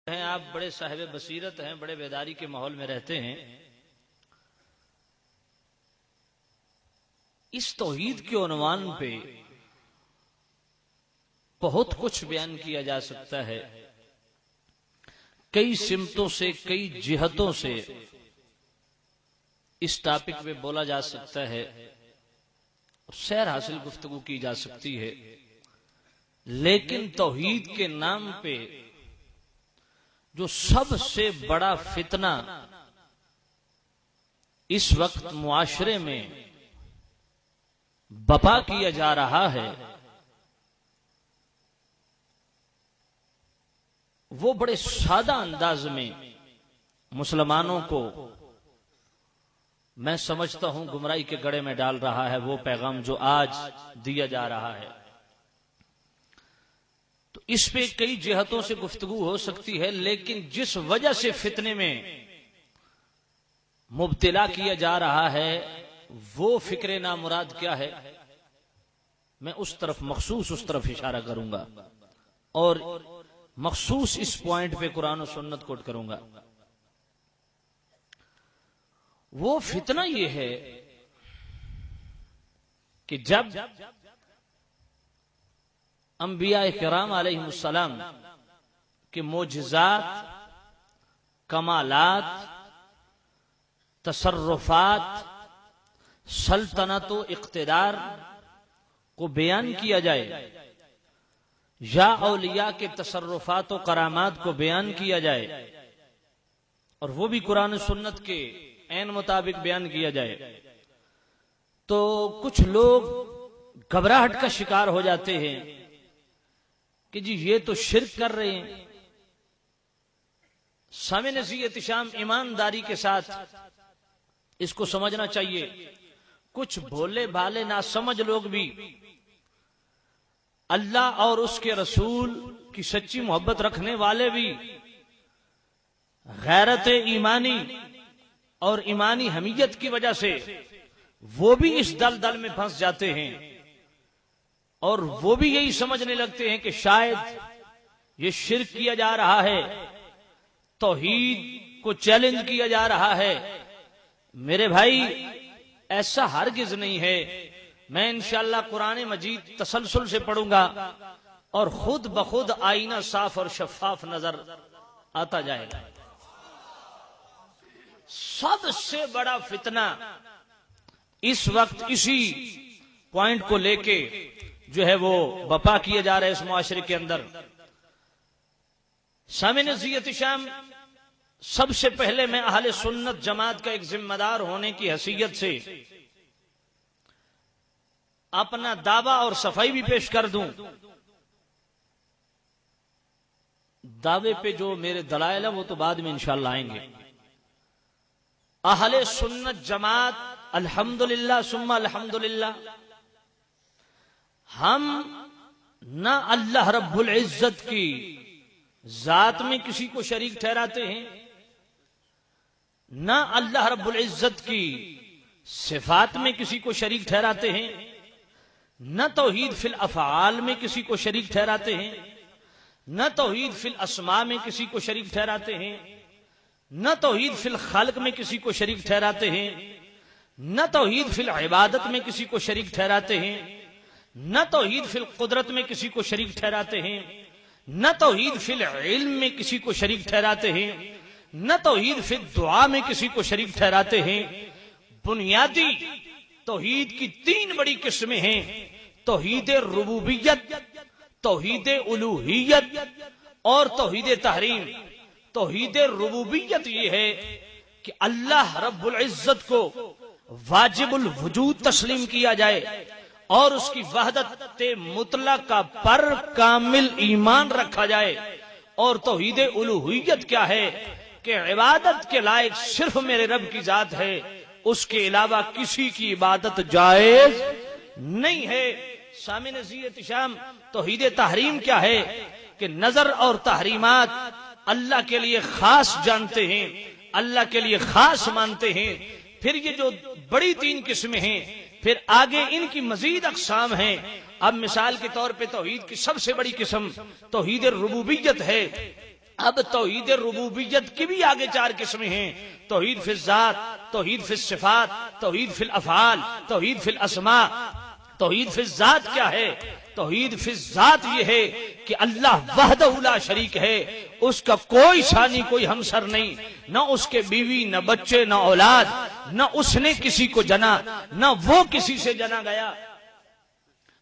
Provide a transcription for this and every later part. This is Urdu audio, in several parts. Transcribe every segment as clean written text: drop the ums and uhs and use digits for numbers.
ہیں آپ بڑے صاحب بصیرت ہیں، بڑے بیداری کے ماحول میں رہتے ہیں. اس توحید کے عنوان پہ بہت کچھ بیان کیا جا سکتا ہے، کئی سمتوں سے، کئی جہتوں سے اس ٹاپک پہ بولا جا سکتا ہے، سیر حاصل گفتگو کی جا سکتی ہے. لیکن توحید کے نام پہ جو سب سے بڑا فتنہ اس وقت معاشرے میں بپا کیا جا رہا ہے، وہ بڑے سادہ انداز میں مسلمانوں کو میں سمجھتا ہوں گمراہی کے گڑھے میں ڈال رہا ہے. وہ پیغام جو آج دیا جا رہا ہے، تو اس پہ کئی جہتوں سے گفتگو ہو سکتی ہے، لیکن جس وجہ سے فتنے میں مبتلا کیا جا رہا ہے وہ فکر نامراد کیا ہے، میں اس طرف اشارہ کروں گا اور مخصوص اس پوائنٹ پہ قرآن و سنت کوٹ کروں گا. وہ فتنہ یہ ہے کہ جب انبیاء کرام علیہ السلام کے معجزات، کمالات، تصرفات، سلطنت و اقتدار کو بیان کیا جائے، یا اولیاء کے تصرفات و کرامات کو بیان کیا جائے، اور وہ بھی قرآن و سنت کے عین مطابق بیان کیا جائے، تو کچھ لوگ گھبراہٹ کا شکار ہو جاتے ہیں کہ جی یہ تو شرک کر رہے ہیں. سامع احتشام ایمانداری کے ساتھ اس کو سمجھنا چاہیے. کچھ بھولے بھالے ناسمجھ لوگ بھی اللہ اور اس کے رسول کی سچی محبت رکھنے والے بھی غیرت ایمانی اور ایمانی حمیت کی وجہ سے وہ بھی اس دلدل میں پھنس جاتے ہیں، اور وہ بھی یہی سمجھنے لگتے ہیں کہ شاید یہ شرک کیا جا رہا ہے، توحید کو چیلنج کیا جا رہا ہے. میرے بھائی ایسا ہرگز نہیں ہے. میں انشاءاللہ قرآن مجید تسلسل سے پڑھوں گا اور خود بخود آئینہ صاف اور شفاف نظر آتا جائے گا. سب سے بڑا فتنہ اس وقت اسی پوائنٹ کو لے کے جو ہے وہ بپا کیے جا رہے اس معاشرے کے اندر. سامعین احتشام، سب سے پہلے میں اہل سنت جماعت کا ایک ذمہ دار ہونے کی حیثیت سے اپنا دعویٰ اور صفائی بھی پیش کر دوں. دعوے پہ جو میرے دلائل ہیں وہ تو بعد میں انشاءاللہ آئیں گے. اہل سنت جماعت الحمدللہ ثم الحمدللہ، ہم نہ اللہ رب العزت کی ذات میں کسی کو شریک ٹھہراتے ہیں، نہ اللہ رب العزت کی صفات میں کسی کو شریک ٹھہراتے ہیں، نہ توحید فی الافعال میں کسی کو شریک ٹھہراتے ہیں، نہ توحید فی الاسماء میں کسی کو شریک ٹھہراتے ہیں، نہ توحید فی الخلق میں کسی کو شریک ٹھہراتے ہیں، نہ توحید فی العبادت میں کسی کو شریک ٹھہراتے ہیں، نہ توحید فی القدرت میں کسی کو شریک ٹھہراتے ہیں، نہ توحید فی العلم میں کسی کو شریک ٹھہراتے ہیں، نہ توحید فی الدعا میں کسی کو شریک ٹھہراتے ہیں. بنیادی توحید کی تین بڑی قسمیں ہیں: توحید ربوبیت، توحید الوہیت اور توحید تحریم. توحید ربوبیت یہ ہے کہ اللہ رب العزت کو واجب الوجود تسلیم کیا جائے اور اس کی وحدت مطلقہ پر کامل ایمان رکھا جائے. اور توحید الوہیت کیا ہے کہ عبادت کے لائق صرف میرے رب کی ذات ہے، اس کے علاوہ کسی کی عبادت جائز نہیں ہے. سامعین احتشام، توحید تحریم کیا ہے کہ نظر اور تحریمات اللہ کے لیے خاص جانتے ہیں، اللہ کے لیے خاص مانتے ہیں. پھر یہ جو بڑی تین قسمیں ہیں، پھر آگے ان کی مزید اقسام ہیں. اب مثال کے طور پہ توحید کی سب سے بڑی قسم توحید ربوبیت ہے. اب توحید ربوبیت کی بھی آگے 4 قسمیں ہیں، توحید فی الذات، توحید فی الصفات، توحید فی الافعال، توحید فی الاسماء۔ توحید فی الذات کیا ہے؟ توحید فی الذات یہ ہے کہ اللہ وحدہ لا شریک ہے، اس کا کوئی ثانی، کوئی ہمسر نہیں، نہ اس کے بیوی، نہ بچے، نہ اولاد، نہ اس نے کسی کو جنا، نہ وہ کسی سے جنا گیا۔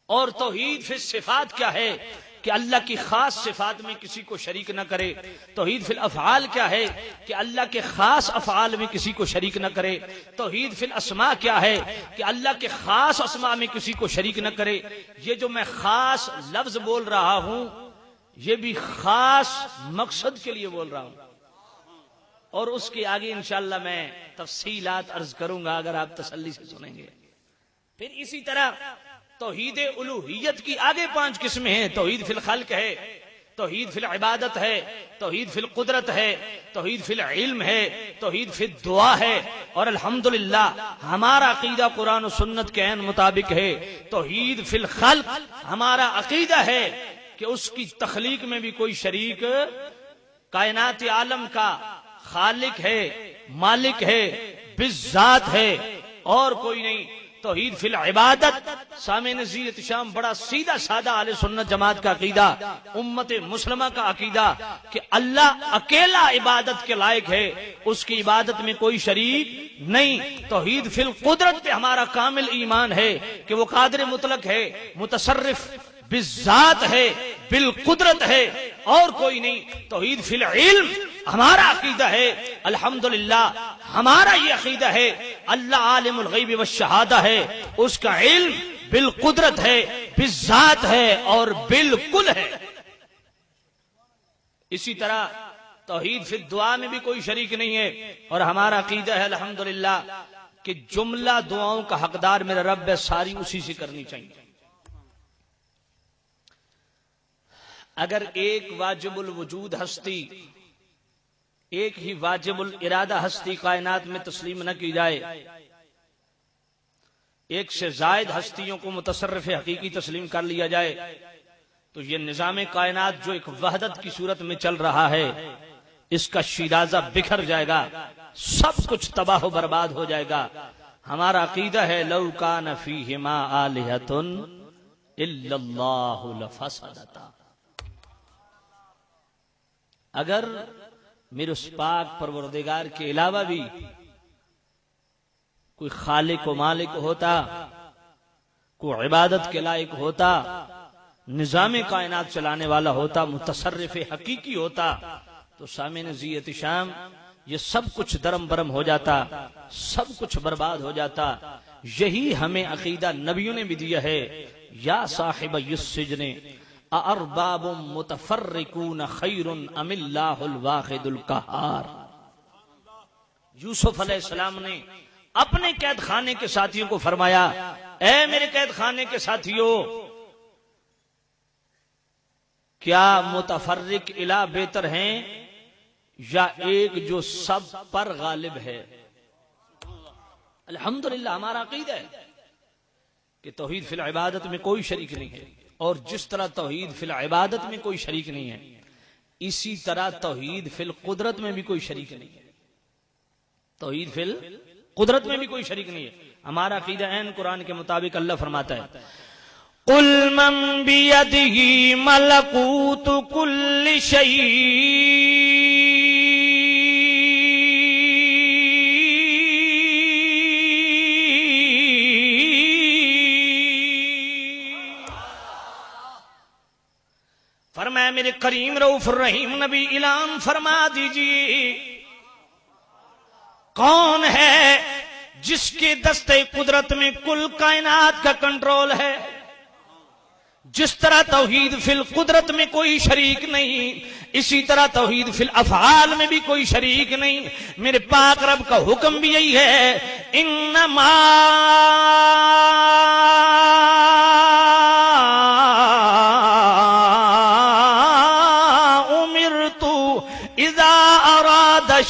اور توحید فی الصفات کیا ہے کہ اللہ کی خاص صفات میں کسی کو شریک نہ کرے۔ توحید فی الافعال کیا ہے کہ اللہ کے خاص افعال میں کسی کو شریک نہ کرے۔ توحید فی الاسماء کیا ہے کہ اللہ کے خاص اسماء میں کسی کو شریک نہ کرے۔ یہ جو میں خاص لفظ بول رہا ہوں یہ بھی خاص مقصد کے لیے بول رہا ہوں، اور اس کے آگے انشاءاللہ میں تفصیلات عرض کروں گا اگر آپ تسلی سے سنیں گے۔ پھر اسی طرح توحید الوہیت کی آگے 5 قسمیں ہیں۔ توحید فی الخلق ہے، توحید فی العبادت ہے، توحید فی القدرت ہے، توحید فی العلم ہے، توحید فی الدعا ہے، اور الحمدللہ ہمارا عقیدہ قرآن و سنت کے عین مطابق ہے۔ توحید فی الخلق ہمارا عقیدہ ہے کہ اس کی تخلیق میں بھی کوئی شریک، کائنات عالم کا خالق ہے، مالک ہے، بالذات ہے، اور کوئی نہیں۔ توحید فی العبادت، سامع نزیرت شام بڑا سیدھا سادہ اہل سنت جماعت کا عقیدہ، امت مسلمہ کا عقیدہ کہ اللہ اکیلا عبادت کے لائق ہے، اس کی عبادت میں کوئی شریک نہیں۔ توحید فی القدرت پہ ہمارا کامل ایمان ہے کہ وہ قادر مطلق ہے، متصرف بالذات ہے، بالقدرت ہے، اور کوئی نہیں۔ توحید فی العلم ہمارا عقیدہ ہے، الحمدللہ ہمارا یہ عقیدہ ہے اللہ عالم الغیب والشہادہ ہے، اس کا علم بالقدرت ہے، بالذات ہے، اور بالکل ہے۔ اسی طرح توحید فی الدعا میں بھی کوئی شریک نہیں ہے، اور ہمارا عقیدہ ہے الحمدللہ کہ جملہ دعاؤں کا حقدار میرا رب ہے، ساری اسی سے کرنی چاہیے۔ اگر ایک واجب الوجود ہستی، ایک ہی واجب الارادہ ہستی کائنات میں تسلیم نہ کی جائے، ایک سے زائد ہستیوں کو متصرف حقیقی تسلیم کر لیا جائے، تو یہ نظام کائنات جو ایک وحدت کی صورت میں چل رہا ہے اس کا شیرازہ بکھر جائے گا، سب کچھ تباہ و برباد ہو جائے گا۔ ہمارا عقیدہ ہے لو کان فیہما آلہۃ الا اللہ لفسدتا، اگر میرے اس پاک پروردگار کے علاوہ بھی کوئی خالق و مالک ہوتا، کوئی عبادت کے لائق ہوتا، نظام کائنات چلانے والا ہوتا، متصرف حقیقی ہوتا، تو سامع نزیرت شام یہ سب کچھ درم برم ہو جاتا، سب کچھ برباد ہو جاتا۔ یہی ہمیں عقیدہ نبیوں نے بھی دیا ہے، یا صاحب السجن ارباب متفرقون خیر ام اللہ الواحد القہار۔ یوسف علیہ السلام نے اپنے قید خانے کے ساتھیوں کو فرمایا، اے میرے قید خانے کے ساتھیوں، کیا متفرق الہ بہتر ہیں یا ایک جو سب پر غالب ہے؟ الحمدللہ ہمارا عقیدہ ہے کہ توحید فی العبادت میں کوئی شریک نہیں ہے، اور جس طرح توحید فی العبادت میں کوئی شریک نہیں ہے اسی طرح توحید فی القدرت میں بھی کوئی شریک نہیں ہے، توحید فی القدرت میں بھی کوئی شریک نہیں ہے۔ ہمارا عقیدہ عین قرآن کے مطابق اللہ فرماتا ہے قُلْ مَنْ بِيَدِهِ مَلَكُوتُ كُلِّ شَيْءٍ فرمایا میرے کریم رؤوف الرحیم نبی اعلان فرما دیجیے کون ہے جس کے دستے قدرت میں کل کائنات کا کنٹرول ہے۔ جس طرح توحید فی القدرت میں کوئی شریک نہیں، اسی طرح توحید فی الافعال میں بھی کوئی شریک نہیں۔ میرے پاک رب کا حکم بھی یہی ہے، انما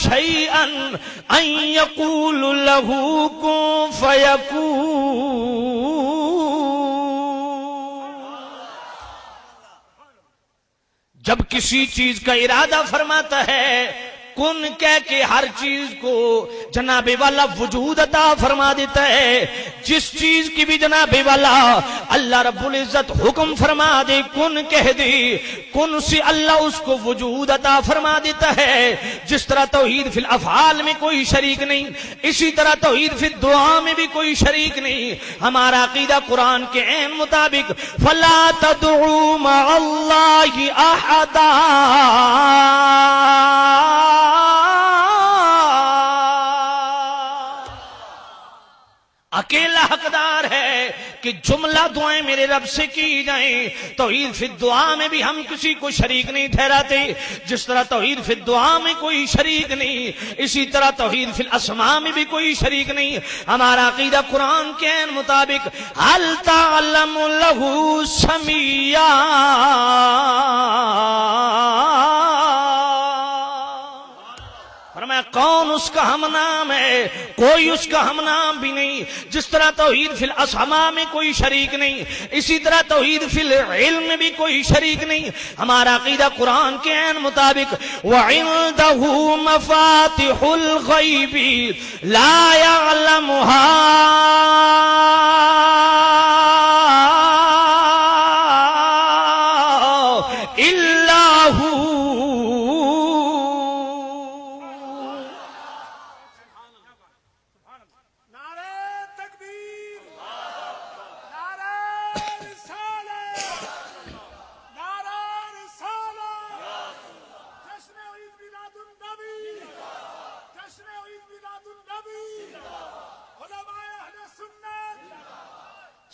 شيئا ان يقول له كن فيكون۔ جب کسی چیز کا ارادہ فرماتا ہے کن کہہ کے ہر چیز کو جناب والا وجود عطا فرما دیتا ہے. جس چیز کی بھی جناب والا اللہ رب العزت حکم فرما دے کن کہہ دے کن سے اللہ اس کو وجود عطا فرما دیتا ہے. جس طرح توحید فی الافعال میں کوئی شریک نہیں اسی طرح توحید فی الدعا میں بھی کوئی شریک نہیں. ہمارا عقیدہ قرآن کے عین مطابق فلا تدعوا مع اللہ احدا اکیلا حقدار ہے کہ جملہ دعائیں میرے رب سے کی جائیں. توحید فی الدعا میں بھی ہم کسی کو شریک نہیں ٹھہراتے. جس طرح توحید فی الدعا میں کوئی شریک نہیں اسی طرح توحید فی الاسماء میں بھی کوئی شریک نہیں. ہمارا عقیدہ قرآن کے مطابق هل تعلم له سمیہ فرمایا کون اس کا ہم نام ہے کوئی اس کا ہم نام بھی نہیں. جس طرح توحید فی الاسماء میں کوئی شریک نہیں اسی طرح توحید فی العلم میں بھی کوئی شریک نہیں. ہمارا عقیدہ قرآن کے عین مطابق وَعِندَهُ مَفَاتِحُ الْغَيْبِ لَا يَعْلَمُهَا إِلَّا هُوَ.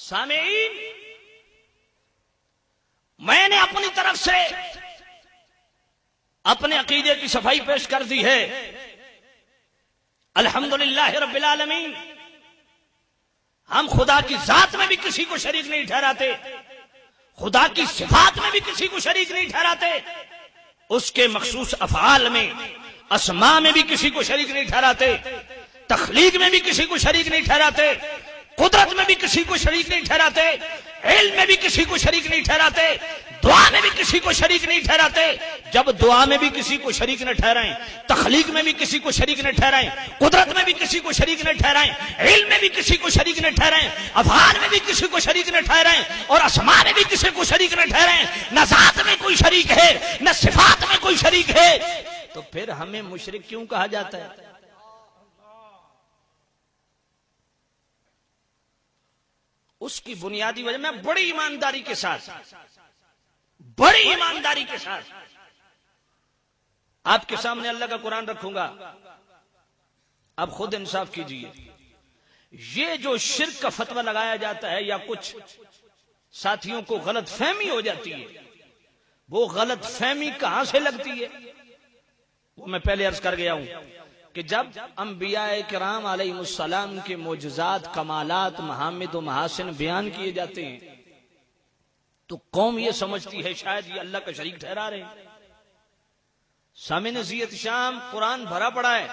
سامعین میں نے اپنی طرف سے اپنے عقیدے کی صفائی پیش کر دی ہے. الحمدللہ رب العالمین ہم خدا کی ذات میں بھی کسی کو شریک نہیں ٹھہراتے خدا کی صفات میں بھی کسی کو شریک نہیں ٹھہراتے اس کے مخصوص افعال میں اسماء میں بھی کسی کو شریک نہیں ٹھہراتے تخلیق میں بھی کسی کو شریک نہیں ٹھہراتے قدرت میں بھی کسی کو شریک نہیں ٹھہراتے علم میں بھی کسی کو شریک نہیں ٹھہراتے دعا میں بھی کسی کو شریک نہیں ٹھہراتے. جب دعا میں بھی کسی کو شریک نہ ٹھہرائیں تخلیق میں بھی کسی کو شریک نہ ٹھہرائیں قدرت میں بھی کسی کو شریک نہ ٹھہرائیں علم میں بھی کسی کو شریک نہ ٹھہرائیں افعال میں بھی کسی کو شریک نہ ٹھہرائیں اور اسماء میں بھی کسی کو شریک نہ ٹھہرائیں نہ ذات میں کوئی شریک ہے نہ صفات میں کوئی شریک ہے تو پھر ہمیں مشرک کیوں کہا جاتا ہے؟ اس کی بنیادی وجہ میں بڑی ایمانداری کے ساتھ آپ کے سامنے اللہ کا قرآن رکھوں گا. اب خود انصاف کیجئے یہ جو شرک کا فتویٰ لگایا جاتا ہے یا کچھ ساتھیوں کو غلط فہمی ہو جاتی ہے وہ غلط فہمی کہاں سے لگتی ہے وہ میں پہلے عرض کر گیا ہوں کہ جب انبیاء کرام علیہ السلام کے معجزات کمالات محامد و محاسن بیان کیے جاتے ہیں تو قوم یہ سمجھتی ہے شاید یہ اللہ کا شریک ٹھہرا رہے ہیں. سامعین زیت شام قرآن بھرا پڑا ہے.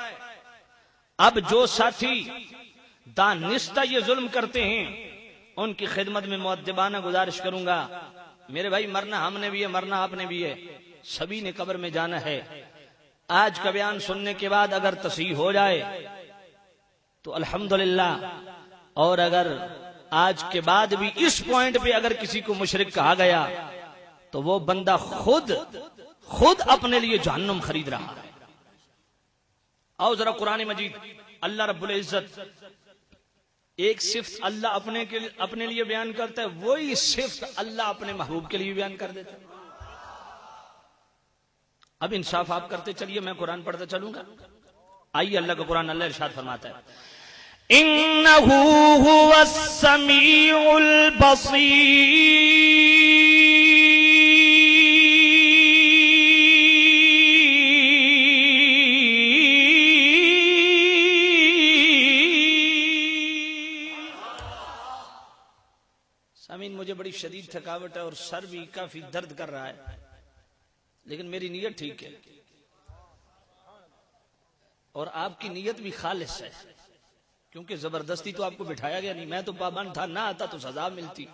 اب جو ساتھی دانستہ یہ ظلم کرتے ہیں ان کی خدمت میں مؤدبانہ گزارش کروں گا میرے بھائی مرنا ہم نے بھی ہے مرنا آپ نے بھی ہے سبھی نے قبر میں جانا ہے. آج کا بیان سننے کے بعد اگر تصحیح ہو جائے تو الحمدللہ اور اگر آج کے بعد بھی اس پوائنٹ پہ اگر کسی کو مشرک کہا گیا تو وہ بندہ خود اپنے لیے جہنم خرید رہا ہے. آؤ ذرا قرآن مجید اللہ رب العزت ایک صفت اللہ اپنے لیے بیان کرتا ہے وہی صفت اللہ اپنے محبوب کے لیے بیان کر دیتا ہے. اب انصاف آپ کرتے چلیے میں قرآن پڑھتا چلوں گا. آئیے اللہ کا قرآن اللہ ارشاد فرماتا ہے انہو هو السمیع البصیر سامعین مجھے بڑی شدید تھکاوٹ ہے اور سر بھی کافی درد کر رہا ہے لیکن میری نیت ٹھیک ہے اور آپ کی نیت بھی خالص ہے کیونکہ زبردستی تو آپ کو بٹھایا گیا نہیں. میں تو پابند تھا نہ آتا تو سزا ملتی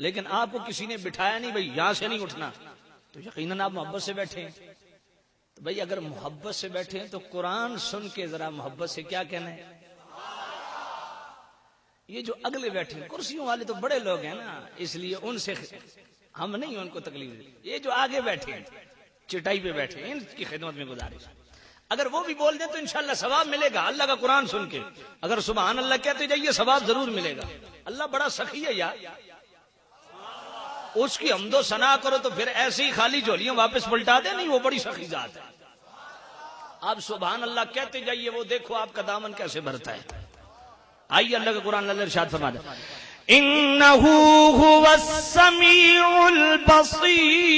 لیکن آپ کو کسی نے بٹھایا نہیں بھئی یہاں سے نہیں اٹھنا تو یقیناً آپ محبت سے بیٹھے ہیں. تو بھائی اگر محبت سے بیٹھے ہیں تو قرآن سن کے ذرا محبت سے کیا کہنا ہے. یہ جو اگلے بیٹھے ہیں کرسیوں والے تو بڑے لوگ ہیں نا، اس لیے ان سے ہم نہیں ان کو تکلیف دیں. یہ جو آگے بیٹھے ہیں چٹائی پہ بیٹھے ہیں ان کی خدمت میں گزارش، اگر وہ بھی بول دیں تو انشاءاللہ ثواب ملے گا. اللہ کا قرآن سن کے اگر سبحان اللہ کہتے جائیے ثواب ضرور ملے گا. اللہ بڑا سخی ہے یار، اس کی حمد و ثنا کرو تو پھر ایسی ہی خالی جھولیاں واپس پلٹا دے. نہیں، وہ بڑی سخی ذات ہے. آپ سبحان اللہ کہتے جائیے، وہ دیکھو آپ کا دامن کیسے بھرتا ہے. آئیے اللہ کا قرآن اللہ ارشاد فرماتا ہے انہ هو السمیع البصیر.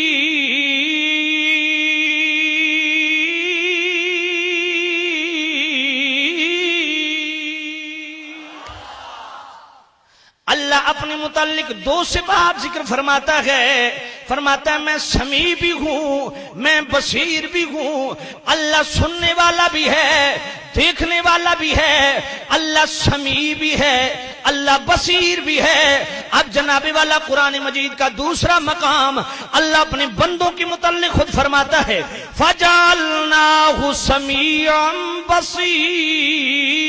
اللہ اپنے متعلق دو صفات ذکر فرماتا ہے، فرماتا ہے میں سمیع بھی ہوں، میں بصیر بھی ہوں. اللہ سننے والا بھی ہے، دیکھنے والا بھی ہے. اللہ سمیع بھی ہے، اللہ بصیر بھی ہے. اب جناب والا قرآن مجید کا دوسرا مقام اللہ اپنے بندوں کے متعلق خود فرماتا ہے فَجَعَلْنَاهُ سَمِيعًا بَصِيرًا.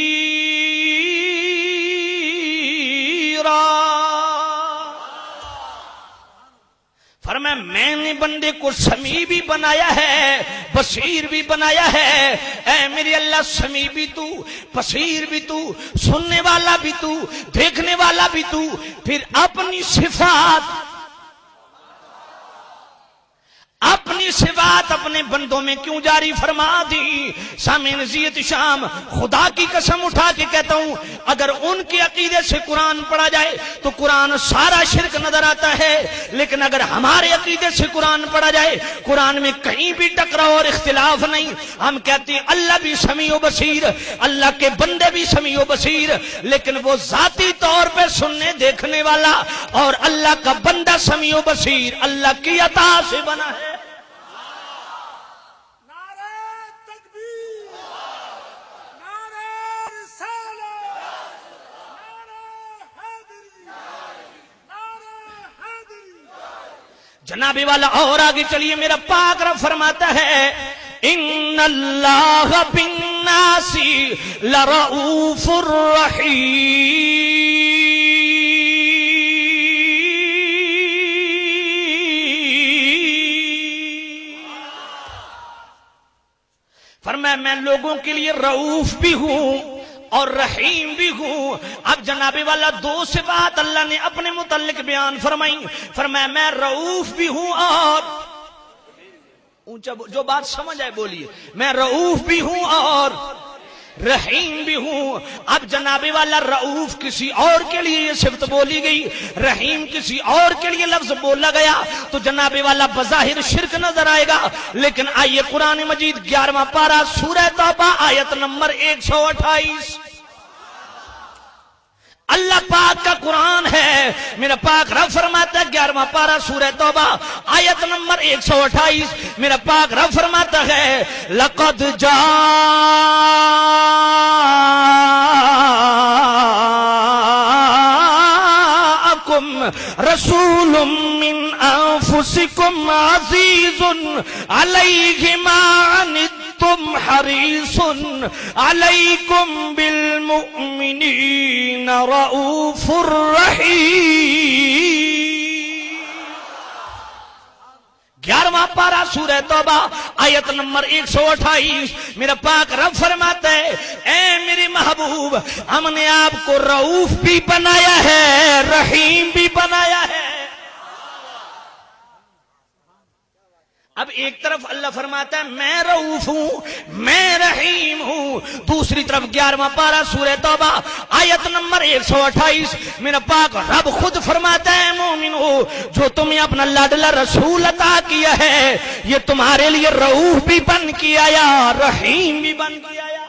فرمایا میں نے بندے کو سمیع بھی بنایا ہے، بصیر بھی بنایا ہے. اے میرے اللہ، سمیع بھی تو، بصیر بھی تو، سننے والا بھی تو، دیکھنے والا بھی تو. پھر اپنی صفات اپنے بندوں میں کیوں جاری فرما دی؟ سامعین زیت شام، خدا کی قسم اٹھا کے کہتا ہوں اگر ان کے عقیدے سے قرآن پڑھا جائے تو قرآن سارا شرک نظر آتا ہے، لیکن اگر ہمارے عقیدے سے قرآن پڑھا جائے قرآن میں کہیں بھی ٹکراؤ اور اختلاف نہیں. ہم کہتے ہیں اللہ بھی سمیع و بصیر، اللہ کے بندے بھی سمیع و بصیر، لیکن وہ ذاتی طور پہ سننے دیکھنے والا، اور اللہ کا بندہ سمیع و بصیر اللہ کی عطا سے بنا ہے. جناب والا اور آگے چلیے، میرا پاک رب فرماتا ہے ان اللہ بالناس لرؤوف رحیم. فرمایا میں لوگوں کے لیے رؤوف بھی ہوں اور رحیم بھی ہوں. اب جناب والا دو صفات اللہ نے اپنے متعلق بیان فرمائی. فرمایا میں رؤوف بھی ہوں اور اونچا جو بات سمجھ آئے بولیے، میں رؤوف بھی ہوں اور رحیم بھی ہوں. اب جناب والا رؤوف کسی اور کے لیے یہ صفت بولی گئی، رحیم کسی اور کے لیے لفظ بولا گیا تو جناب والا بظاہر شرک نظر آئے گا. لیکن آئیے قرآن مجید 11واں پارہ سورہ توبہ آیت نمبر 128، اللہ پاک کا قرآن ہے. میرا پاک رب فرماتا ہے 11واں پارہ سورہ توبہ آیت نمبر 128، میرا پاک رب فرماتا ہے لقد جاءکم رسول من انفسکم عزیز علیہ ما عنتم حریص علیکم بالمؤمنین رؤوف الرحیم. 11واں پارہ سورہ توبہ آیت نمبر 128، میرا پاک رب فرماتا ہے اے میرے محبوب، ہم نے آپ کو رؤوف بھی بنایا ہے، رحیم بھی بنایا ہے. اب ایک طرف اللہ فرماتا ہے میں رؤوف ہوں، میں رحیم ہوں، دوسری طرف 11واں پارہ سورہ توبہ آیت نمبر 128 میرا پاک رب خود فرماتا ہے مومنو، جو تمہیں اپنا لاڈلا رسول عطا کیا ہے یہ تمہارے لیے رؤوف بھی بن کے آیا، رحیم بھی بن کے آیا.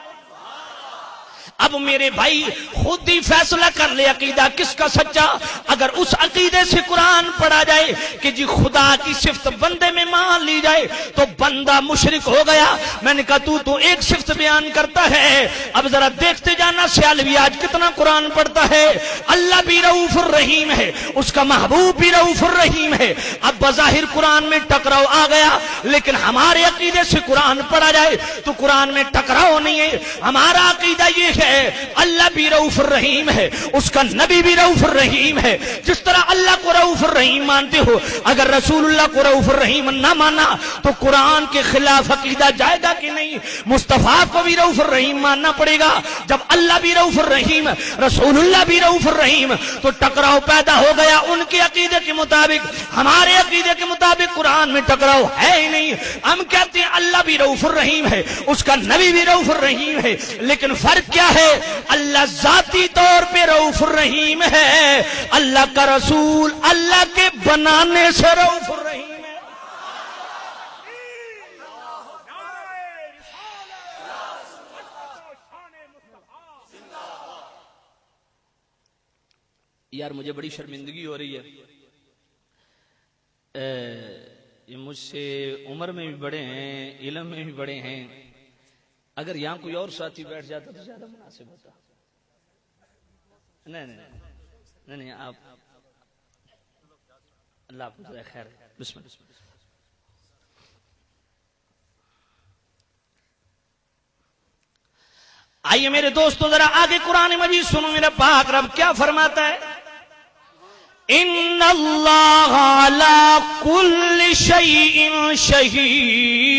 اب میرے بھائی خود ہی فیصلہ کر لے عقیدہ کس کا سچا. اگر اس عقیدے سے قرآن پڑھا جائے کہ جی خدا کی صفت بندے میں مان لی جائے تو بندہ مشرک ہو گیا. میں نے کہا تو ایک صفت بیان کرتا ہے, اب ذرا دیکھتے جانا سیالوی آج کتنا قرآن پڑھتا ہے. اللہ بھی رؤوف الرحیم ہے, اس کا محبوب بھی رؤوف الرحیم ہے. اب بظاہر قرآن میں ٹکراؤ آ گیا, لیکن ہمارے عقیدے سے قرآن پڑھا جائے تو قرآن میں ٹکراؤ نہیں ہے. ہمارا عقیدہ یہ ہے اللہ بھی رؤوف الرحیم ہے, اس کا نبی بھی رؤوف الرحیم ہے. جس طرح اللہ کو رؤوف الرحیم مانتے ہو, اگر رسول اللہ کو رؤوف الرحیم نہ مانا تو قرآن کے خلاف عقیدہ جائے گا کہ نہیں؟ مصطفیٰ کو بھی رؤوف الرحیم ماننا پڑے گا. جب اللہ بھی رؤوف الرحیم, رسول اللہ بھی رؤوف الرحیم, تو ٹکراؤ پیدا ہو گیا. ان کے عقیدے کے مطابق ہمارے عقیدے کے مطابق قرآن میں ٹکراؤ ہے ہی نہیں. ہم کہتے ہیں اللہ بھی رؤوف الرحیم ہے, اس کا نبی بھی رؤوف الرحیم ہے, لیکن فرق کیا ہے؟ اللہ ذاتی طور پہ رؤوف الرحیم ہے, اللہ کا رسول اللہ کے بنانے سے رؤوف الرحیم ہے. یار مجھے بڑی شرمندگی ہو رہی ہے, یہ مجھ سے عمر میں بھی بڑے ہیں, علم میں بھی بڑے ہیں. اگر یہاں کوئی اور ساتھی بیٹھ جاتا تو زیادہ مناسب ہوتا. نہیں آپ اللہ آپ کو خیر. بسم اللہ. آئیے میرے دوستوں ذرا آگے قرآن مجید سنو. میرا پاک رب کیا فرماتا ہے؟ ان اللہ علی کل شیء شہید.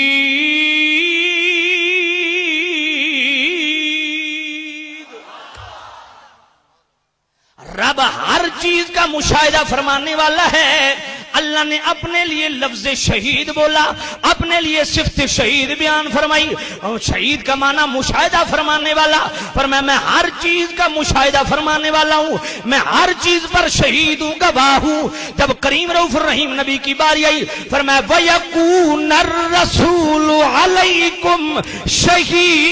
رب ہر چیز کا مشاہدہ فرمانے والا ہے. اللہ نے اپنے لیے لفظ شہید بولا, اپنے لیے صفت شہید بیان فرمائی. اور شہید کا معنی مشاہدہ فرمانے والا. فرمایا میں ہر چیز کا مشاہدہ فرمانے والا ہوں, میں ہر چیز پر شہید ہوں, گواہ ہوں. جب کریم رؤوف الرحیم نبی کی باری آئی فرمایا وَيَكُونَ الرَّسُولُ عَلَيْكُمْ شَهِيدًا.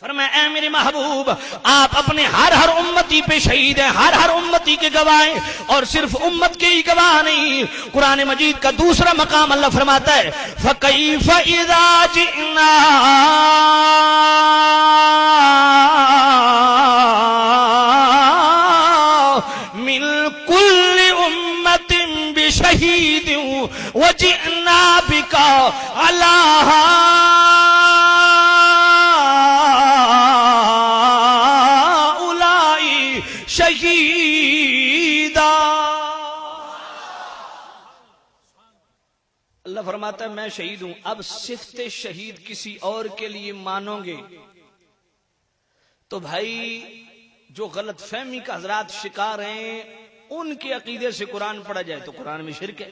فرمایا اے میرے محبوب آپ اپنے ہر امتی پہ شہید ہیں, ہر امتی کے گواہ ہیں, اور صرف امت کے ہی گواہ نہیں. قرآن مجید کا دوسرا مقام اللہ فرماتا ہے فَكَيْفَ إِذَا جِئْنَا مِنْ كُلِّ أُمَّةٍ بِشَهِيدٍ وَجِئْنَا بِكَ عَلَىٰ شہیدا. اللہ فرماتا ہے میں شہید ہوں. اب صفت شہید کسی اور کے لیے مانو گے تو بھائی جو غلط فہمی کا حضرات شکار ہیں ان کے عقیدے سے قرآن پڑھا جائے تو قرآن میں شرک ہے.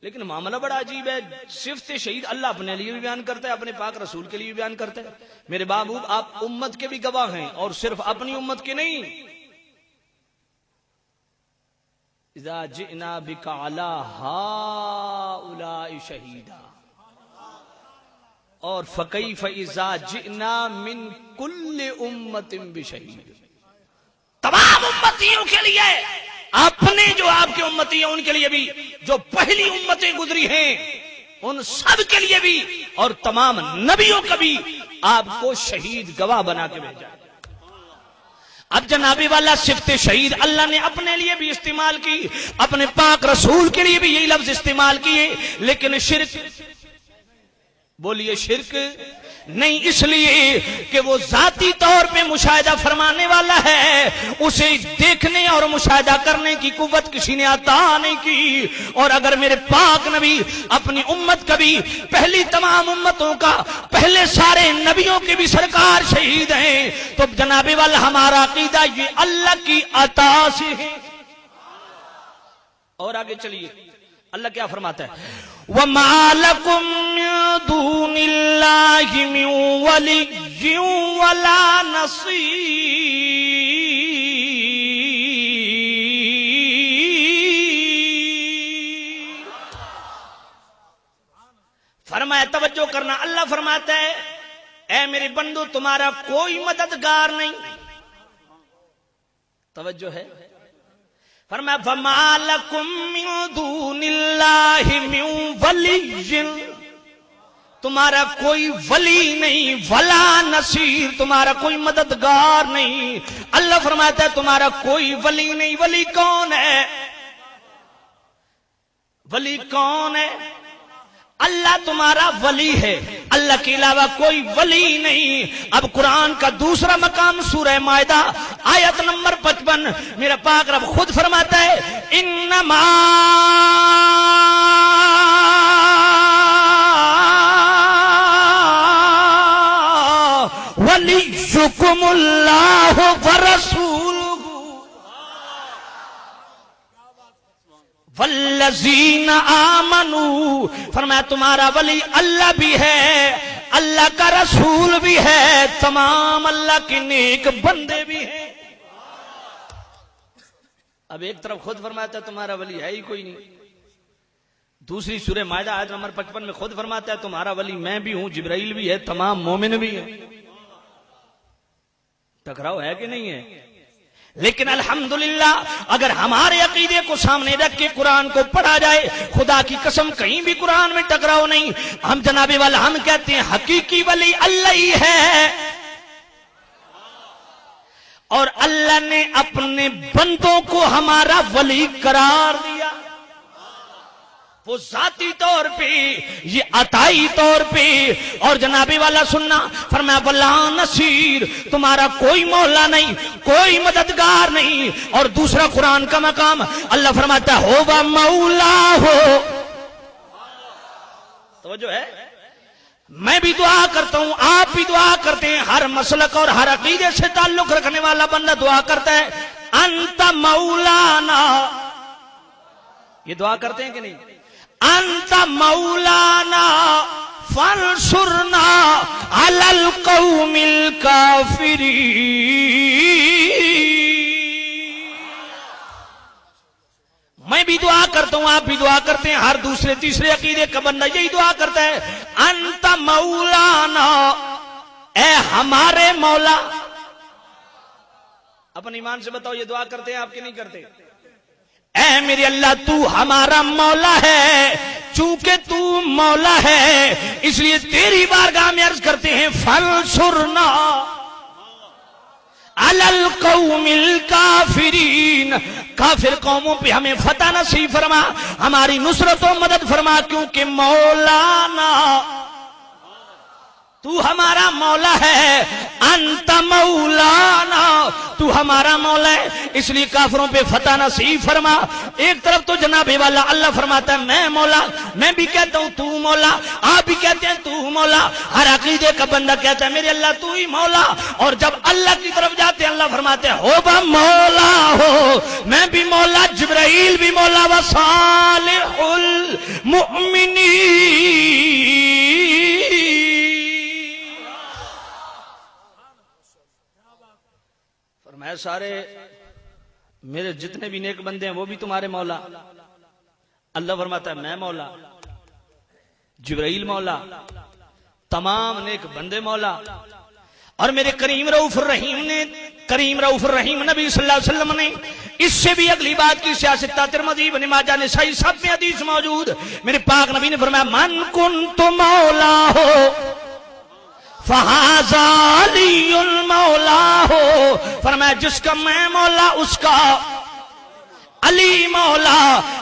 لیکن معاملہ بڑا عجیب ہے. صفت شہید اللہ اپنے لیے بھی بیان کرتا ہے, اپنے پاک رسول کے لیے بھی بیان کرتا ہے. میرے بابو آپ امت کے بھی گواہ ہیں اور صرف اپنی امت کے نہیں. اذا جئنا بک علی ہؤلاء شہیدا, اور فکیف اذا جئنا من کل امت بشہید. تمام امتیوں کے لیے, اپنے جو آپ کے امتی ہیں ان کے لیے بھی, جو پہلی امتیں گزری ہیں ان سب کے لیے بھی, اور تمام نبیوں کا بھی آپ کو شہید گواہ بنا کے بھیجا. اب جنابی والا صفت شہید اللہ نے اپنے لیے بھی استعمال کی, اپنے پاک رسول کے لیے بھی یہی لفظ استعمال کیے. لیکن شرک, بولیے شرک نہیں, اس لیے کہ وہ ذاتی طور پہ مشاہدہ فرمانے والا ہے, اسے دیکھنے اور مشاہدہ کرنے کی قوت کسی نے عطا نہیں کی. اور اگر میرے پاک نبی اپنی امت کا بھی, پہلی تمام امتوں کا, پہلے سارے نبیوں کے بھی سرکار شہید ہیں, تو جناب والا ہمارا عقیدہ یہ اللہ کی عطا سے ہے. اور آگے چلیے اللہ کیا فرماتا ہے وَمَا لَكُم مِّن دُونِ اللَّهِ مِن وَلِيٍّ وَلَا نَصِيرٍ. فرمایا توجہ کرنا، اللہ فرماتا ہے اے میرے بندو تمہارا کوئی مددگار نہیں. توجہ ہے. فرمایا فما لکم من دون اللہ من ولی، تمہارا کوئی ولی نہیں، ولا نصیر، تمہارا کوئی مددگار نہیں. اللہ فرماتا ہے تمہارا کوئی ولی نہیں. ولی کون ہے؟ ولی کون ہے؟ اللہ تمہارا ولی ہے، اللہ کے علاوہ کوئی ولی نہیں. اب قرآن کا دوسرا مقام سورہ مائدہ آیت نمبر 55 میرا پاک رب خود فرماتا ہے انما ولیکم اللہ ورسولہ والذین آمنوا. فرمایا تمہارا ولی اللہ بھی ہے، اللہ کا رسول بھی ہے، تمام اللہ کے نیک بندے بھی ہیں. اب ایک طرف خود فرماتا ہے تمہارا ولی ہے ہی کوئی نہیں، دوسری سورہ مائدہ آیت نمبر 55 میں خود فرماتا ہے تمہارا ولی میں بھی ہوں، جبرائیل بھی ہے، تمام مومن بھی ہیں. ٹکراؤ ہے کہ نہیں ہے؟ لیکن الحمدللہ اگر ہمارے عقیدے کو سامنے رکھ کے قرآن کو پڑھا جائے، خدا کی قسم کہیں بھی قرآن میں ٹکراؤ نہیں. ہم جناب والا ہم کہتے ہیں حقیقی ولی اللہ ہی ہے، اور اللہ نے اپنے بندوں کو ہمارا ولی قرار دیا. وہ ذاتی طور پہ، یہ عطائی طور پہ. اور جنابی والا سننا فرمایا ولا نصیر، تمہارا کوئی مولا نہیں، کوئی مددگار نہیں. اور دوسرا قرآن کا مقام اللہ فرماتا ہے ہو مولا ہو. توجہ ہے. میں بھی دعا کرتا ہوں، آپ بھی دعا کرتے ہیں، ہر مسلک اور ہر عقیدے سے تعلق رکھنے والا بندہ دعا کرتا ہے انت مولانا. یہ دعا کرتے ہیں کہ نہیں؟ انت مولانا فانصرنا علی القوم الکافرین. میں بھی دعا کرتا ہوں، آپ بھی دعا کرتے ہیں، ہر دوسرے تیسرے عقیدے کا بندہ یہی دعا کرتا ہے انت مولانا، اے ہمارے مولا. اپنے ایمان سے بتاؤ یہ دعا کرتے ہیں آپ کے نہیں کرتے؟ اے میرے اللہ تو ہمارا مولا ہے، چونکہ تو مولا ہے اس لیے تیری بارگاہ میں عرض کرتے ہیں فانصرنا علی القوم الکافرین. کافر قوموں پہ ہمیں فتح نصیب فرما، ہماری نصرت و مدد فرما، کیونکہ مولانا تو ہمارا مولا ہے. انت مولانا، تو ہمارا مولا ہے اس لیے کافروں پہ فتح نصیب فرما. ایک طرف تو جناب والا اللہ فرماتا ہے میں مولا، میں بھی کہتا ہوں تو مولا، آپ بھی کہتے ہیں تو مولا، ہر عقیدے کا بندہ کہتا ہے میرے اللہ تو ہی مولا. اور جب اللہ کی طرف جاتے ہیں اللہ فرماتے ہیں ہو با مولا ہو، میں بھی مولا، جبرائیل بھی مولا، وصالح المؤمنین. میں سارے میرے جتنے بھی نیک بندے ہیں وہ بھی تمہارے مولا. اللہ فرماتا ہے میں مولا، جبرائیل مولا، تمام نیک بندے مولا. اور میرے کریم رؤوف الرحیم نے، کریم رؤوف الرحیم نبی صلی اللہ علیہ وسلم نے اس سے بھی اگلی بات کی. سیاست ترمذی ابن ماجہ نسائی سب میں حدیث موجود. میرے پاک نبی نے فرمایا من کنت مولا ہو فہذا علی مولا ہو. فرمایا جس کا میں مولا اس کا علی مولا.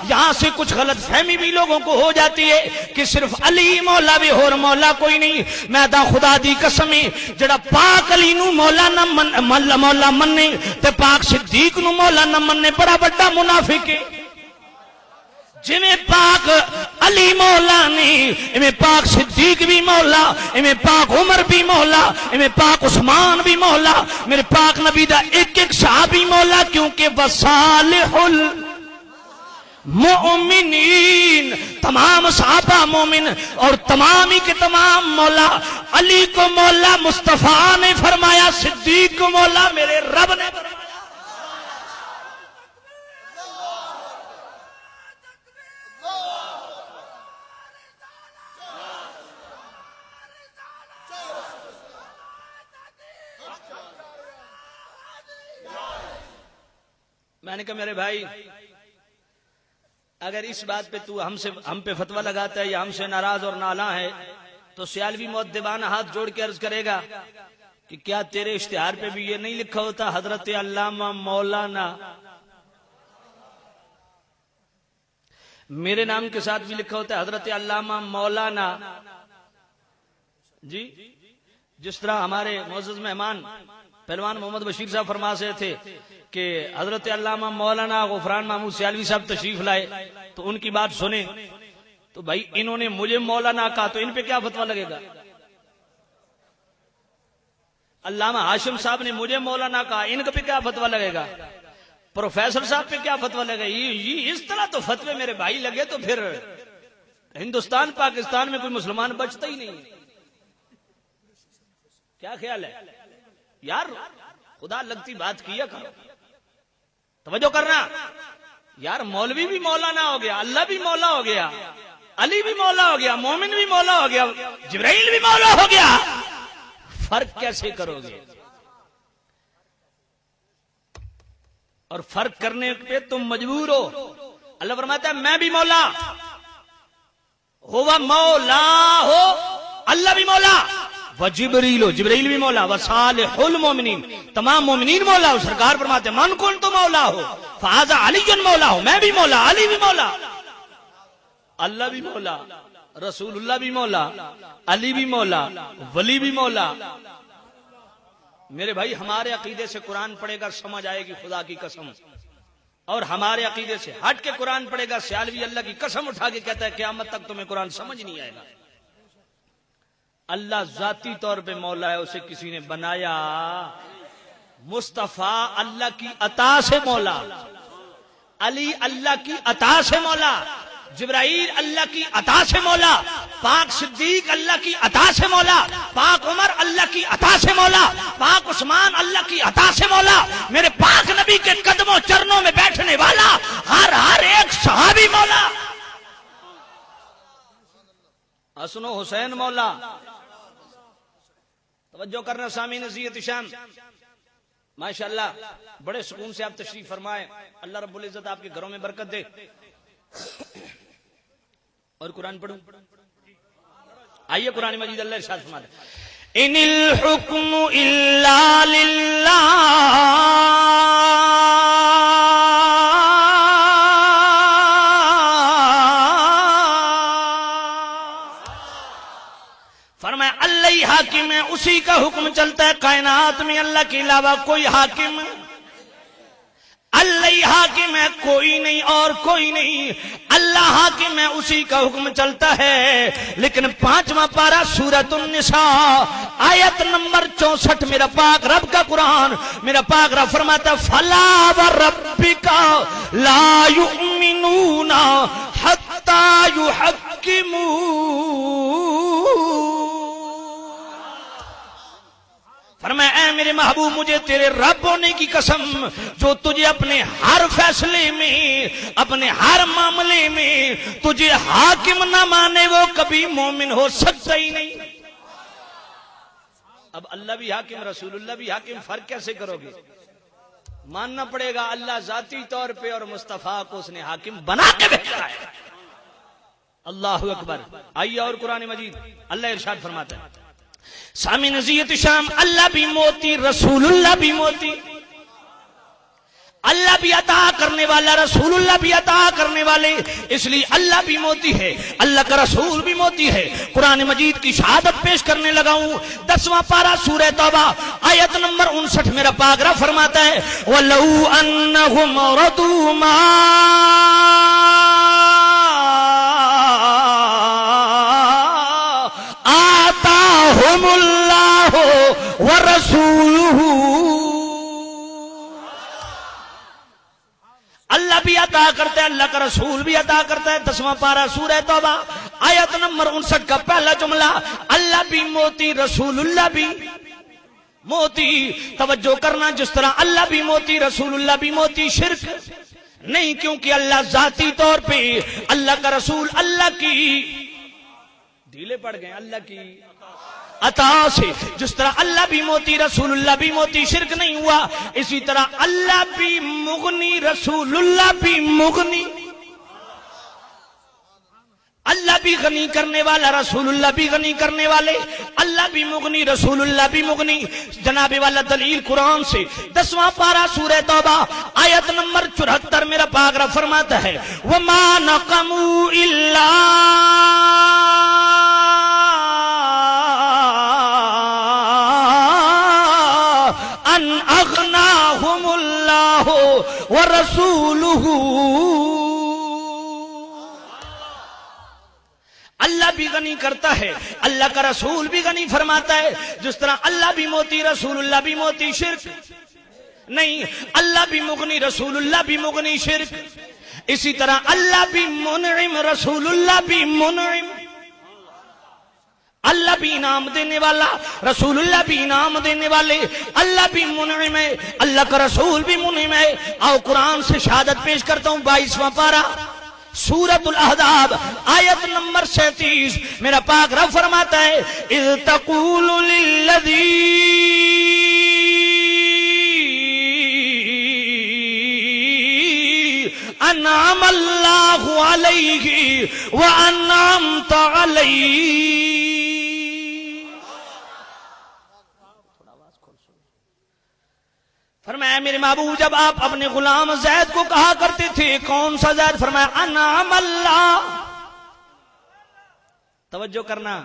یہاں سے کچھ غلط فہمی بھی لوگوں کو ہو جاتی ہے کہ صرف علی مولا بھی اور مولا کوئی نہیں. میں دا خدا دی قسم جڑا پاک علی نو مولا نہ مولا مننے تے پاک صدیق نو مولا نہ مننے بڑا بڑا منافق ہے. جی پاک علی مولا نہیں، میں پاک صدیق بھی مولا، میں پاک عمر بھی مولا، میں پاک عثمان بھی مولا، میرے پاک نبی دا ایک ایک صحابی مولا. کیونکہ وصالح المؤمنین، تمام صحابہ مومن اور تمام ہی کے تمام مولا. علی کو مولا مصطفیٰ نے فرمایا، صدیق کو مولا میرے رب نے فرمایا. میں نے کہا میرے بھائی اگر اس بات پہ تو ہم پہ فتویٰ لگاتا ہے یا ہم سے ناراض اور نالاں ہے تو سیالوی مؤدبانہ ہاتھ جوڑ کے عرض کرے گا کہ کیا تیرے اشتہار پہ بھی یہ نہیں لکھا ہوتا حضرت علامہ مولانا؟ میرے نام کے ساتھ بھی لکھا ہوتا ہے حضرت علامہ مولانا جی. جس طرح ہمارے معزز مہمان پہلوان محمد بشیر صاحب فرما سے تھے کہ حضرت علامہ مولانا غفران محمود سیالوی صاحب تشریف لائے تو ان کی بات سنیں تو بھائی انہوں نے مجھے مولانا کہا تو ان پہ کیا فتویٰ لگے گا؟ علامہ ہاشم صاحب نے مجھے مولانا کہا ان پہ کیا فتویٰ لگے گا؟ پروفیسر صاحب پہ کیا فتویٰ لگے گا؟ یہ اس طرح تو فتوے میرے بھائی لگے تو پھر ہندوستان پاکستان میں کوئی مسلمان بچتا ہی نہیں. کیا خیال ہے یار؟ خدا لگتی بات کیا کرو, توجہ کرنا یار. مولوی بھی مولانا ہو گیا, اللہ بھی مولا ہو گیا, علی بھی مولا ہو گیا, مومن بھی مولا ہو گیا, جبرائیل بھی مولا ہو گیا. فرق کیسے کرو گے؟ اور فرق کرنے پہ تم مجبور ہو. اللہ فرماتا ہے میں بھی مولا ہوا مولا ہو, اللہ بھی مولا, وجبریل جبریل بھی مولا, وصالح المومنین تمام مومنین مولا ہو. سرکار فرماتے ہیں من کن تو مولا ہو فہذا علی مولا ہو, میں بھی مولا, علی بھی مولا, اللہ بھی مولا, رسول اللہ بھی مولا, علی بھی مولا, ولی بھی مولا. میرے بھائی ہمارے عقیدے سے قرآن پڑھے گا سمجھ آئے گی خدا کی قسم, اور ہمارے عقیدے سے ہٹ کے قرآن پڑھے گا سیالوی اللہ کی قسم اٹھا کے کہتا ہے قیامت تک تمہیں قرآن سمجھ نہیں آئے گا. اللہ ذاتی طور پہ مولا ہے, اسے کسی نے بنایا. مصطفیٰ اللہ کی عطا سے مولا, علی اللہ کی عطا سے مولا, جبرائیل اللہ کی عطا سے مولا, پاک صدیق اللہ کی عطا سے مولا, پاک عمر اللہ کی عطا سے مولا, پاک عثمان اللہ کی عطا سے مولا, میرے پاک نبی کے قدموں چرنوں میں بیٹھنے والا ہر ایک صحابی مولا, حسن و حسین مولا. توجہ کرنا سامعین عزیز شان, ماشاءاللہ بڑے سکون سے آپ تشریف فرمائیں. اللہ رب العزت آپ کے گھروں میں برکت دے. اور قرآن پڑھوں, آئیے قرآن مجید اللہ ارشاد فرماتا ہے ان الحکم الا للہ فرمایا اللہ حاکم ہے, اسی کا حکم چلتا ہے کائنات میں, اللہ کے علاوہ کوئی حاکم, اللہ حاکم ہے کوئی نہیں اور کوئی نہیں, اللہ حاکم ہے اسی کا حکم چلتا ہے. لیکن 5واں پارہ سورۃ النساء آیت نمبر 64 میرا پاک رب کا قرآن, میرا پاک رب فرماتا ہے فلا وربک لا یؤمنون حتی یحکمون. فرمایا اے میرے محبوب مجھے تیرے رب ہونے کی قسم, جو تجھے اپنے ہر فیصلے میں, اپنے ہر معاملے میں تجھے حاکم نہ مانے وہ کبھی مومن ہو سکتا ہی نہیں. اب اللہ بھی حاکم, رسول اللہ بھی حاکم, فرق کیسے کرو گے؟ ماننا پڑے گا اللہ ذاتی طور پہ اور مصطفیٰ کو اس نے حاکم بنا کے بھیجا ہے. اللہ اکبر. آئیے اور قرآن مجید اللہ ارشاد فرماتا ہے سامعین عزیز شام, اللہ بھی موتی, رسول اللہ بھی موتی, اللہ بھی عطا کرنے والا, رسول اللہ بھی عطا کرنے والے, اس لیے اللہ بھی موتی ہے, اللہ کا رسول بھی موتی ہے. قرآن مجید کی شہادت پیش کرنے لگا ہوں. 10واں پارہ سورہ توبہ آیت نمبر 59 میرا پاک رب فرماتا ہے وَلَوْ أَنَّهُمْ رَضُوا مَا آتاهم اللہ ورسولہ, اللہ بھی عطا کرتا ہے, اللہ کا رسول بھی عطا کرتا ہے. 10واں پارہ سورہ توبہ آیت نمبر 59 کا پہلا جملہ, اللہ بھی موتی, رسول اللہ بھی موتی. توجہ کرنا, جس طرح اللہ بھی موتی, رسول اللہ بھی موتی, شرک نہیں, کیونکہ اللہ ذاتی طور پہ, اللہ کا رسول اللہ کی ڈھیلے پڑ گئے, اللہ کی عطا سے. جس طرح اللہ بھی موتی رسول اللہ بھی موتی شرک نہیں ہوا، اسی طرح اللہ بھی مغنی رسول اللہ بھی مغنی. اللہ بھی غنی کرنے والا رسول اللہ بھی غنی کرنے والے، اللہ بھی مغنی رسول اللہ بھی مغنی. جناب والا دلیل قرآن سے 10واں پارہ سورہ توبہ آیت نمبر 74 میرا پاک رب فرماتا ہے وَمَا نَقَمُوا إِلَّا أَنْ أَغْنَاهُمُ اللَّهُ وَرَسُولُهُ. اللہ بھی غنی کرتا ہے، اللہ کا رسول بھی غنی فرماتا ہے. جس طرح اللہ بھی موتی رسول اللہ بھی موتی شرک نہیں، اللہ بھی مغنی رسول اللہ بھی مغنی شرک. اسی طرح اللہ بھی منعم رسول اللہ بھی منعم. اللہ بھی انعام دینے والا رسول اللہ بھی انعام دینے والے. اللہ بھی منعم ہے، اللہ کا رسول بھی منعم ہے. آؤ قرآن سے شہادت پیش کرتا ہوں. 22واں پارہ سورۃ الاحزاب آیت نمبر 37 میرا پاک رب فرماتا ہے اذ تقول للذی انعم اللہ علیہ وانعمت علیہ. فرمایا میرے محبوب جب آپ اپنے غلام زید کو کہا کرتے تھے کون سا زید؟ فرمایا انعام اللہ. توجہ کرنا،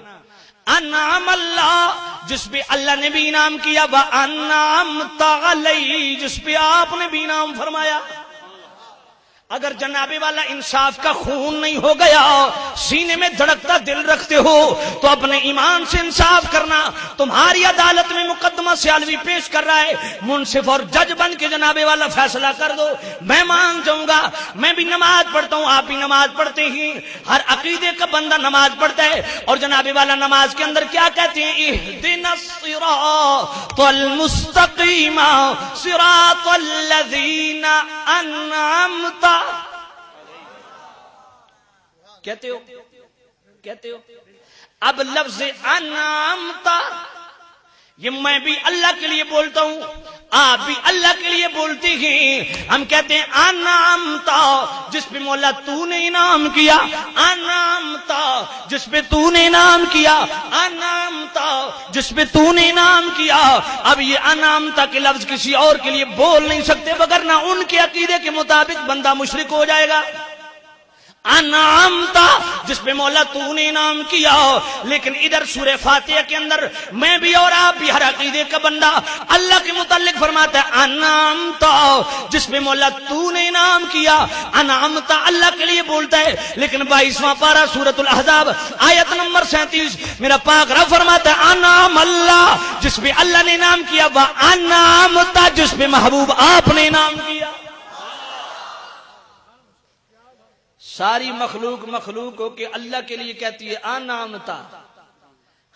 انعام اللہ جس پہ اللہ نے بھی انعام کیا، وانعمت علیہ جس پہ آپ نے بھی انعام فرمایا. اگر جناب والا انصاف کا خون نہیں ہو گیا، سینے میں دھڑکتا دل رکھتے ہو تو اپنے ایمان سے انصاف کرنا. تمہاری عدالت میں مقدمہ سیالوی پیش کر رہا ہے، منصف اور جج بن کے جناب والا فیصلہ کر دو. میں مان جاؤں گا، میں بھی نماز پڑھتا ہوں، آپ بھی نماز پڑھتے ہی، ہر عقیدے کا بندہ نماز پڑھتا ہے. اور جناب والا نماز کے اندر کیا کہتے ہیں؟ اہدنا الصراط المستقیم صراط الذین انعمت. کہتے ہو اب لفظ انعمت یہ میں بھی اللہ کے لیے بولتا ہوں، آپ بھی اللہ کے لیے بولتے ہیں. ہم کہتے ہیں انعمت جس پہ مولا تو نے انعام کیا، انعمت جس پہ تو نے انعام کیا، انعمت جس پہ تو نے انعام کیا. اب یہ انعمت کے لفظ کسی اور کے لیے بول نہیں سکتے، وگرنہ ان کے عقیدے کے مطابق بندہ مشرک ہو جائے گا. انعامتا جس پہ مولا تو نے انعام کیا. لیکن ادھر سورہ فاتحہ کے اندر میں بھی اور آپ بھی ہر عقیدے کا بندہ اللہ کے متعلق فرماتا ہے انعامتا جس پہ مولا تو نے انعام کیا. انعامتا اللہ کے لیے بولتا ہے. لیکن 22واں پارہ سورۃ الاحزاب آیت نمبر 37 میرا پاک رب فرماتا ہے انعام اللہ جس پہ اللہ نے انعام کیا، وہ انعامتا جس پہ محبوب آپ نے انعام کیا. ساری مخلوق ہو کے اللہ کے لیے کہتی ہے انعامتا.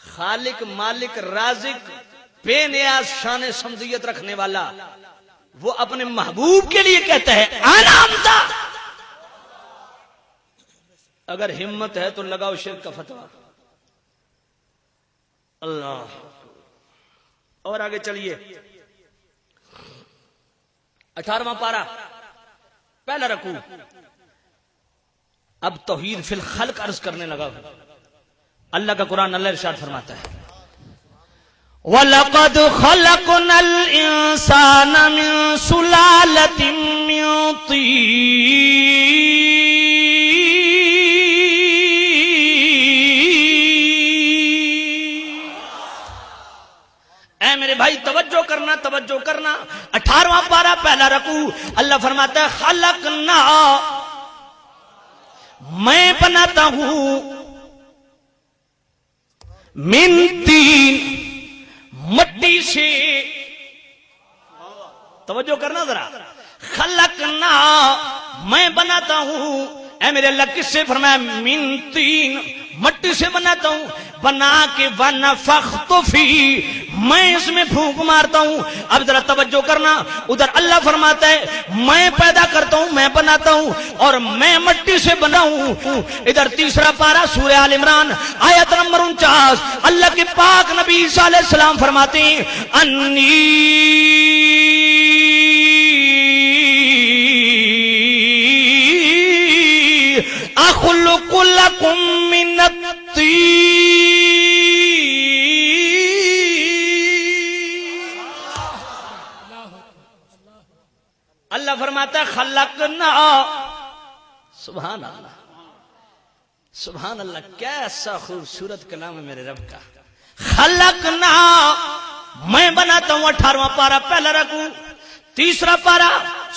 خالق مالک رازق بے نیاز شان سمدیت رکھنے والا وہ اپنے محبوب کے لیے کہتا ہے انعامتا. اگر ہمت ہے تو لگاؤ شرک کا فتویٰ. اللہ. اور آگے چلیے 18واں پارہ پہلا رکوع. اب توحید فی الخلق عرض کرنے لگا. اللہ کا قرآن اللہ ارشاد فرماتا ہے وَلَقَدْ خَلَقْنَا الْإِنسَانَ مِنْ سُلَالَةٍ مِنْ طِينٍ. اے میرے بھائی توجہ کرنا 18واں پارہ پہلا رکوع. اللہ فرماتا ہے خلقنا میں بناتا ہوں من تین مٹی سے. توجہ کرنا ذرا. خلقنا میں بناتا ہوں. اے میرے اللہ کس سے فرمایا؟ من تین مٹی سے بناتا ہوں. بنا کے ونفخت فی میں اس میں پھونک مارتا ہوں. اب ذرا توجہ کرنا, ادھر اللہ فرماتا ہے میں پیدا کرتا ہوں, میں بناتا ہوں, اور میں مٹی سے بنا ہوں. ادھر تیسرا پارہ سورہ آل عمران آیت نمبر 49, اللہ کے پاک نبی عیسیٰ علیہ السلام فرماتے ہیں انی اخلق لکم من الطین. اللہ فرماتا ہے خلقنا, سبحان اللہ سبحان اللہ, کیسا خوبصورت کلام ہے میرے رب کا. خلقنا, میں بناتا ہوں. 18واں پارہ پہلا رکوع, تیسرا پارہ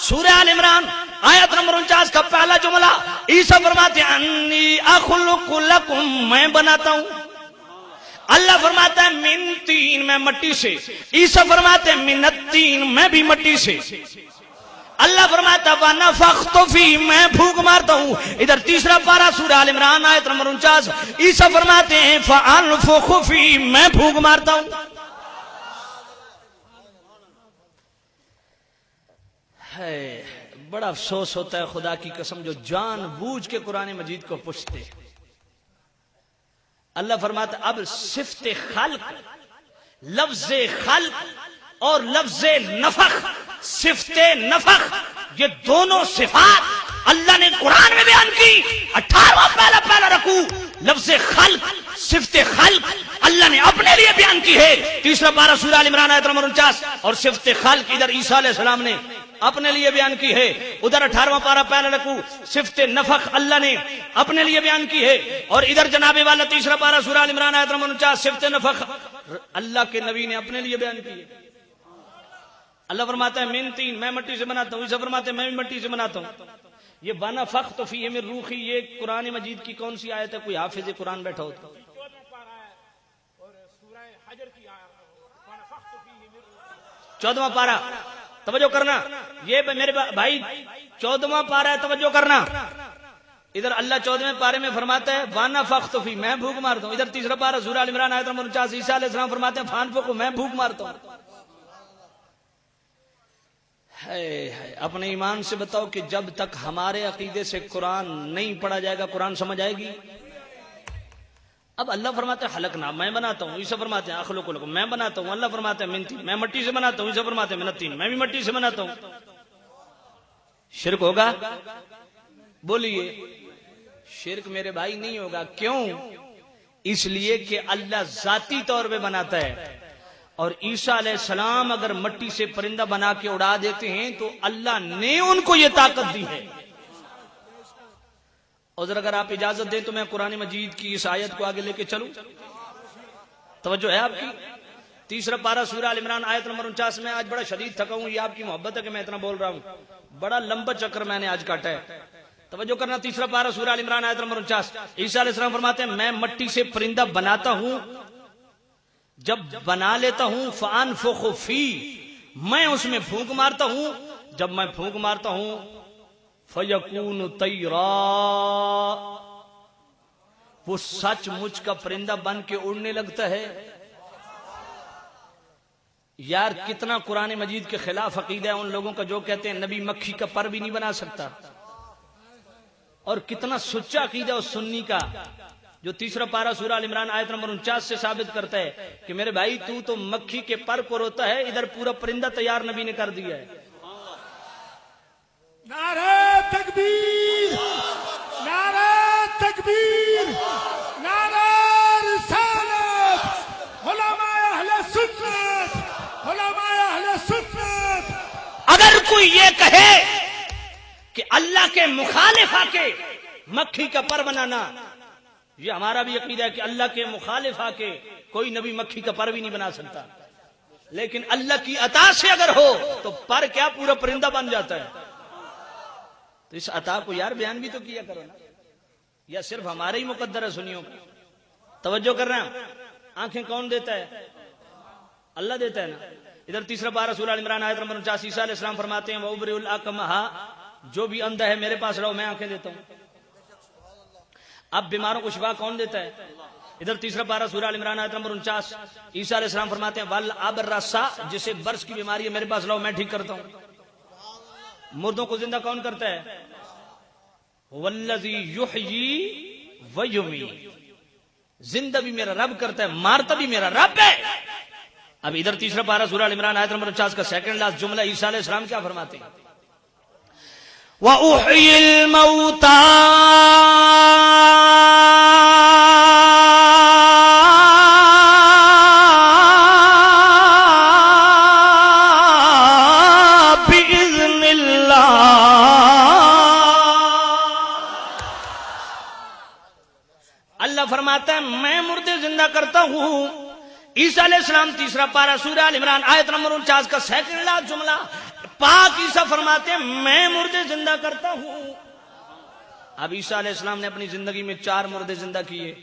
سورہ آل عمران آیت نمبر 49 کا پہلا جملہ. عیسیٰ فرماتے ہیں انی اخلق لکم, میں بناتا ہوں. اللہ فرماتا ہے من تین, میں مٹی سے. عیسیٰ فرماتے ہیں من التین, میں بھی مٹی سے. اللہ فرماتا ہے وَنَفَخْتُ فِيهِ, میں پھونک مارتا ہوں. ادھر تیسرا پارہ سورہ آل عمران آیت نمبر 49, عیسیٰ فرماتے ہیں فَأَنفُخُ فِيهِ, میں پھونک مارتا ہوں. ہے بڑا افسوس ہوتا ہے خدا کی قسم جو جان بوجھ کے قرآن مجید کو پوچھتے. اللہ فرماتا اب صفت خلق, لفظ خلق اور لفظ نفخ, صفت نفخ, یہ دونوں صفات اللہ نے قرآن میں بیان کی. 18واں پہلا رکوع لفظ خلق, صفت خلق اللہ نے اپنے لیے بیان کی ہے. تیسرا پارہ سورہ آل عمران آیت نمبر 49, اور صفت خلق ادھر عیسیٰ علیہ السلام نے اپنے لیے بیان کی ہے. ادھر 18واں پارہ پہلا رکوع صفت نفخ اللہ نے اپنے لیے بیان کی ہے, اور ادھر جناب والا تیسرا پارہ سورہ آل عمران آیت نمبر 49 صفت نفخ اللہ کے نبی نے اپنے لیے بیان کی ہے. اللہ فرماتا ہے من تین, میں مٹی سے بناتا ہوں. اسے فرماتے ہیں میں بھی مٹی سے بناتا ہوں. یہ وَنَفَخْتُ فِيهِ مِن روحی, یہ قرآن مجید کی کون سی آیت ہے؟ کوئی حافظ قرآن بیٹھا ہو تو 14واں پارہ, توجہ کرنا. یہ میرے بھائی 14واں پارہ ہے, توجہ کرنا. ادھر اللہ 14ویں پارے میں فرماتا ہے وَنَفَخْتُ فِيهِ, میں پھونک مارتا ہوں. ادھر تیسرا پارہ سورہ آل عمران آیت نمبر 49, عیسیٰ علیہ السلام فرماتے ہیں فَأَنفُخُ, میں پھونک مارتا ہوں. اپنے ایمان سے بتاؤ کہ جب تک ہمارے عقیدے سے قرآن نہیں پڑھا جائے گا قرآن سمجھ آئے گی؟ اب اللہ فرماتے ہیں خلقنا, میں بناتا ہوں. عیسیٰ فرماتے ہیں اخلق لکم, میں بناتا ہوں. اللہ فرماتے ہیں من تین, میں مٹی سے بناتا ہوں. عیسیٰ فرماتے ہیں من التین, میں بھی مٹی سے بناتا ہوں. شرک ہوگا؟ بولیے. شرک میرے بھائی نہیں ہوگا. کیوں؟ اس لیے کہ اللہ ذاتی طور پہ بناتا ہے, اور عیسیٰ علیہ السلام اگر مٹی سے پرندہ بنا کے اڑا دیتے ہیں تو اللہ نے ان کو یہ طاقت دی ہے. اور اگر آپ اجازت دیں تو میں قرآن مجید کی اس آیت کو آگے لے کے چلوں. توجہ ہے آپ کی؟ تیسرا پارہ سورہ آل عمران آیت نمبر 49 میں. آج بڑا شدید تھکا ہوں, یہ آپ کی محبت ہے کہ میں اتنا بول رہا ہوں. بڑا لمبا چکر میں نے آج کاٹا ہے. توجہ کرنا. تیسرا پارہ سورہ آل عمران آیت نمبر 49, عیسیٰ علیہ السلام فرماتے ہیں میں مٹی سے پرندہ بناتا ہوں, جب بنا لیتا ہوں فَأَنفُخُ فِيهِ, میں اس میں پھونک مارتا ہوں. جب میں پھونک مارتا ہوں فَيَكُونُ طَيْرًا, وہ سچ مچ کا پرندہ بن کے اڑنے لگتا ہے. یار کتنا قرآن مجید کے خلاف عقیدہ ہے ان لوگوں کا جو کہتے ہیں نبی مکھی کا پر بھی نہیں بنا سکتا, اور کتنا سچا عقیدہ اس سنی کا جو تیسرا پارہ سورہ آل عمران آیت نمبر 49 سے ثابت کرتا ہے کہ میرے بھائی تو مکھی کے پر کو روتا ہے, ادھر پورا پرندہ تیار نبی نے کر دیا ہے. نعرہ تکبیر, نعرہ تکبیر, نعرہ رسالت, علماء اہل سنت, علماء اہل سنت. اگر کوئی یہ کہے کہ اللہ کے مخالف آ کے مکھی کا پر بنانا, یہ ہمارا بھی عقیدہ ہے کہ اللہ کے مخالف آ کے کوئی نبی مکھی کا پر بھی نہیں بنا سکتا, لیکن اللہ کی عطا سے اگر ہو تو پر کیا پورا پرندہ بن جاتا ہے. تو اس عطا کو یار بیان بھی تو کیا کرو نا, یا صرف ہمارے ہی مقدر ہے سنیوں کا؟ توجہ کر رہے ہیں. آنکھیں کون دیتا ہے؟ اللہ دیتا ہے نا. ادھر تیسرا پارہ سورہ آل عمران آیت نمبر 49, عیسیٰ علیہ السلام فرماتے ہیں وَأُبْرِئُ الْأَكْمَحَ, جو بھی اندھا ہے میرے پاس رہو, میں آنکھیں دیتا ہوں. اب بیماروں کو شفا کون دیتا ہے؟ ادھر تیسرا پارہ سورہ ال عمران آیت نمبر 49. عیسیٰ علیہ السلام فرماتے ہیں ول ابرسا، جسے برس کی بیماری ہے میرے پاس لاؤ میں ٹھیک کرتا ہوں. مردوں کو زندہ کون کرتا ہے؟ والذی یحیی و یمیت، زندہ بھی میرا رب کرتا ہے، مارتا بھی میرا رب ہے. اب ادھر تیسرا پارہ سورہ ال عمران آیت نمبر 49 کا سیکنڈ لاسٹ جملہ عیسیٰ علیہ السلام کیا فرماتے ہیں؟ وَأُحْيِي الْمَوْتَى بِإِذْنِ اللَّهِ. اللہ فرماتا ہے میں مردے زندہ کرتا ہوں. عیسیٰ علیہ السلام تیسرا پارہ سورہ ال عمران آیت نمبر 49 کا سیکنڈ لاسٹ جملہ پاک عیسیٰ فرماتے ہیں میں مردے زندہ کرتا ہوں. اب عیسیٰ علیہ السلام نے اپنی زندگی میں 4 مردے زندہ کیے.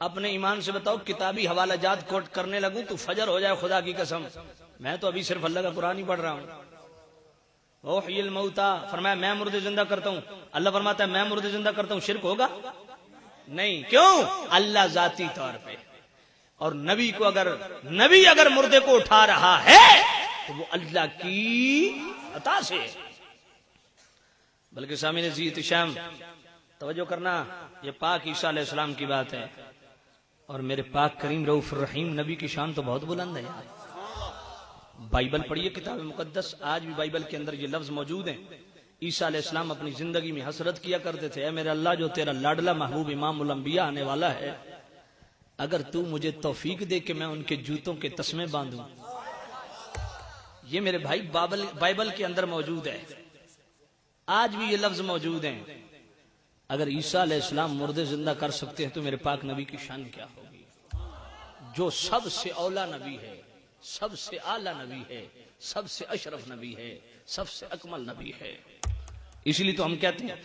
اپنے ایمان سے بتاؤ کتابی حوالہ جات کوٹ کرنے لگوں تو فجر ہو جائے خدا کی قسم. میں تو ابھی صرف اللہ کا قرآن ہی پڑھ رہا ہوں. وحی الموتا فرمایا میں مردے زندہ کرتا ہوں. اللہ فرماتا ہے میں مردے زندہ کرتا ہوں. شرک ہوگا نہیں. کیوں؟ اللہ ذاتی طور پہ. اور نبی اگر مردے کو اٹھا رہا ہے تو وہ اللہ کی عطا سے. بلکہ سامعین عزیز شام توجہ کرنا، یہ پاک عیسیٰ علیہ السلام کی بات ہے. اور میرے پاک کریم رؤوف الرحیم نبی کی شان تو بہت بلند ہے یار. بائبل پڑھیے کتاب مقدس، آج بھی بائبل کے اندر یہ لفظ موجود ہیں. عیسیٰ علیہ السلام اپنی زندگی میں حسرت کیا کرتے تھے اے میرے اللہ جو تیرا لاڈلا محبوب امام الانبیاء آنے والا ہے، اگر تو مجھے توفیق دے کہ میں ان کے جوتوں کے تسمے باندھوں. یہ میرے بھائی بائبل کے اندر موجود ہے، آج بھی یہ لفظ موجود ہیں. اگر عیسیٰ علیہ السلام مردے زندہ کر سکتے ہیں تو میرے پاک نبی کی شان کیا ہوگی، جو سب سے اولا نبی ہے، سب سے اعلیٰ نبی ہے، سب سے اشرف نبی ہے، سب سے اکمل نبی ہے. اسی لیے تو ہم کہتے ہیں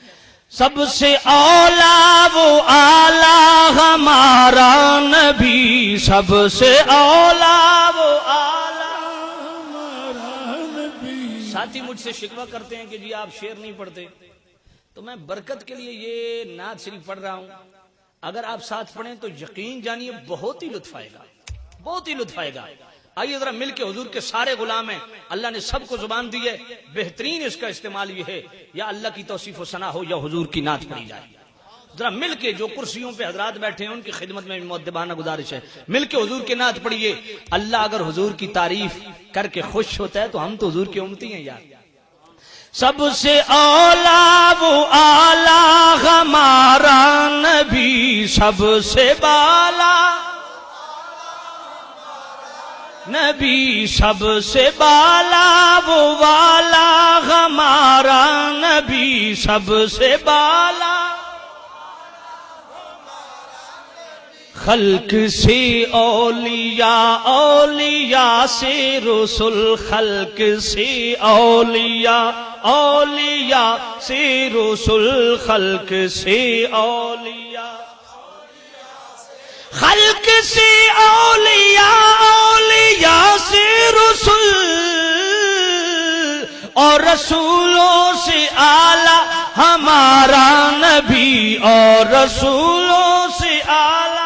سب سے اولا وہ اعلیٰ ہمارا نبی، سب سے اولا وہ اعلیٰ ہمارا نبی. ساتھی مجھ سے شکوہ کرتے ہیں کہ جی آپ شعر نہیں پڑھتے، تو میں برکت کے لیے یہ نعت شریف پڑھ رہا ہوں. اگر آپ ساتھ پڑھیں تو یقین جانیے بہت ہی لطف آئے گا، بہت ہی لطف آئے گا. آئیے ذرا مل کے حضور کے سارے غلام ہیں، اللہ نے سب کو زبان دی ہے، بہترین اس کا استعمال یہ ہے یا اللہ کی توصیف و ثنا ہو یا حضور کی نعت پڑھی جائے. ذرا مل کے جو کرسیوں پہ حضرات بیٹھے ہیں ان کی خدمت میں مؤدبانہ گزارش ہے، مل کے حضور کی نعت پڑھیے. اللہ اگر حضور کی تعریف کر کے خوش ہوتا ہے تو ہم تو حضور کی امتی ہیں یار. سب سے اولا وہ اعلیٰ ہمارا نبی، سب سے بالا نبی، سب سے بالا وہ والا ہمارا نبی، سب سے بالا. خلق سے اولیاء، اولیاء سے رسول، خلق سے اولیاء، اولیاء سے رسول، خلق سے اولیاء، خلق سے اولیاء، اولیاء سے رسول، اور رسولوں سے اعلیٰ ہمارا نبی، اور رسولوں سے اعلیٰ.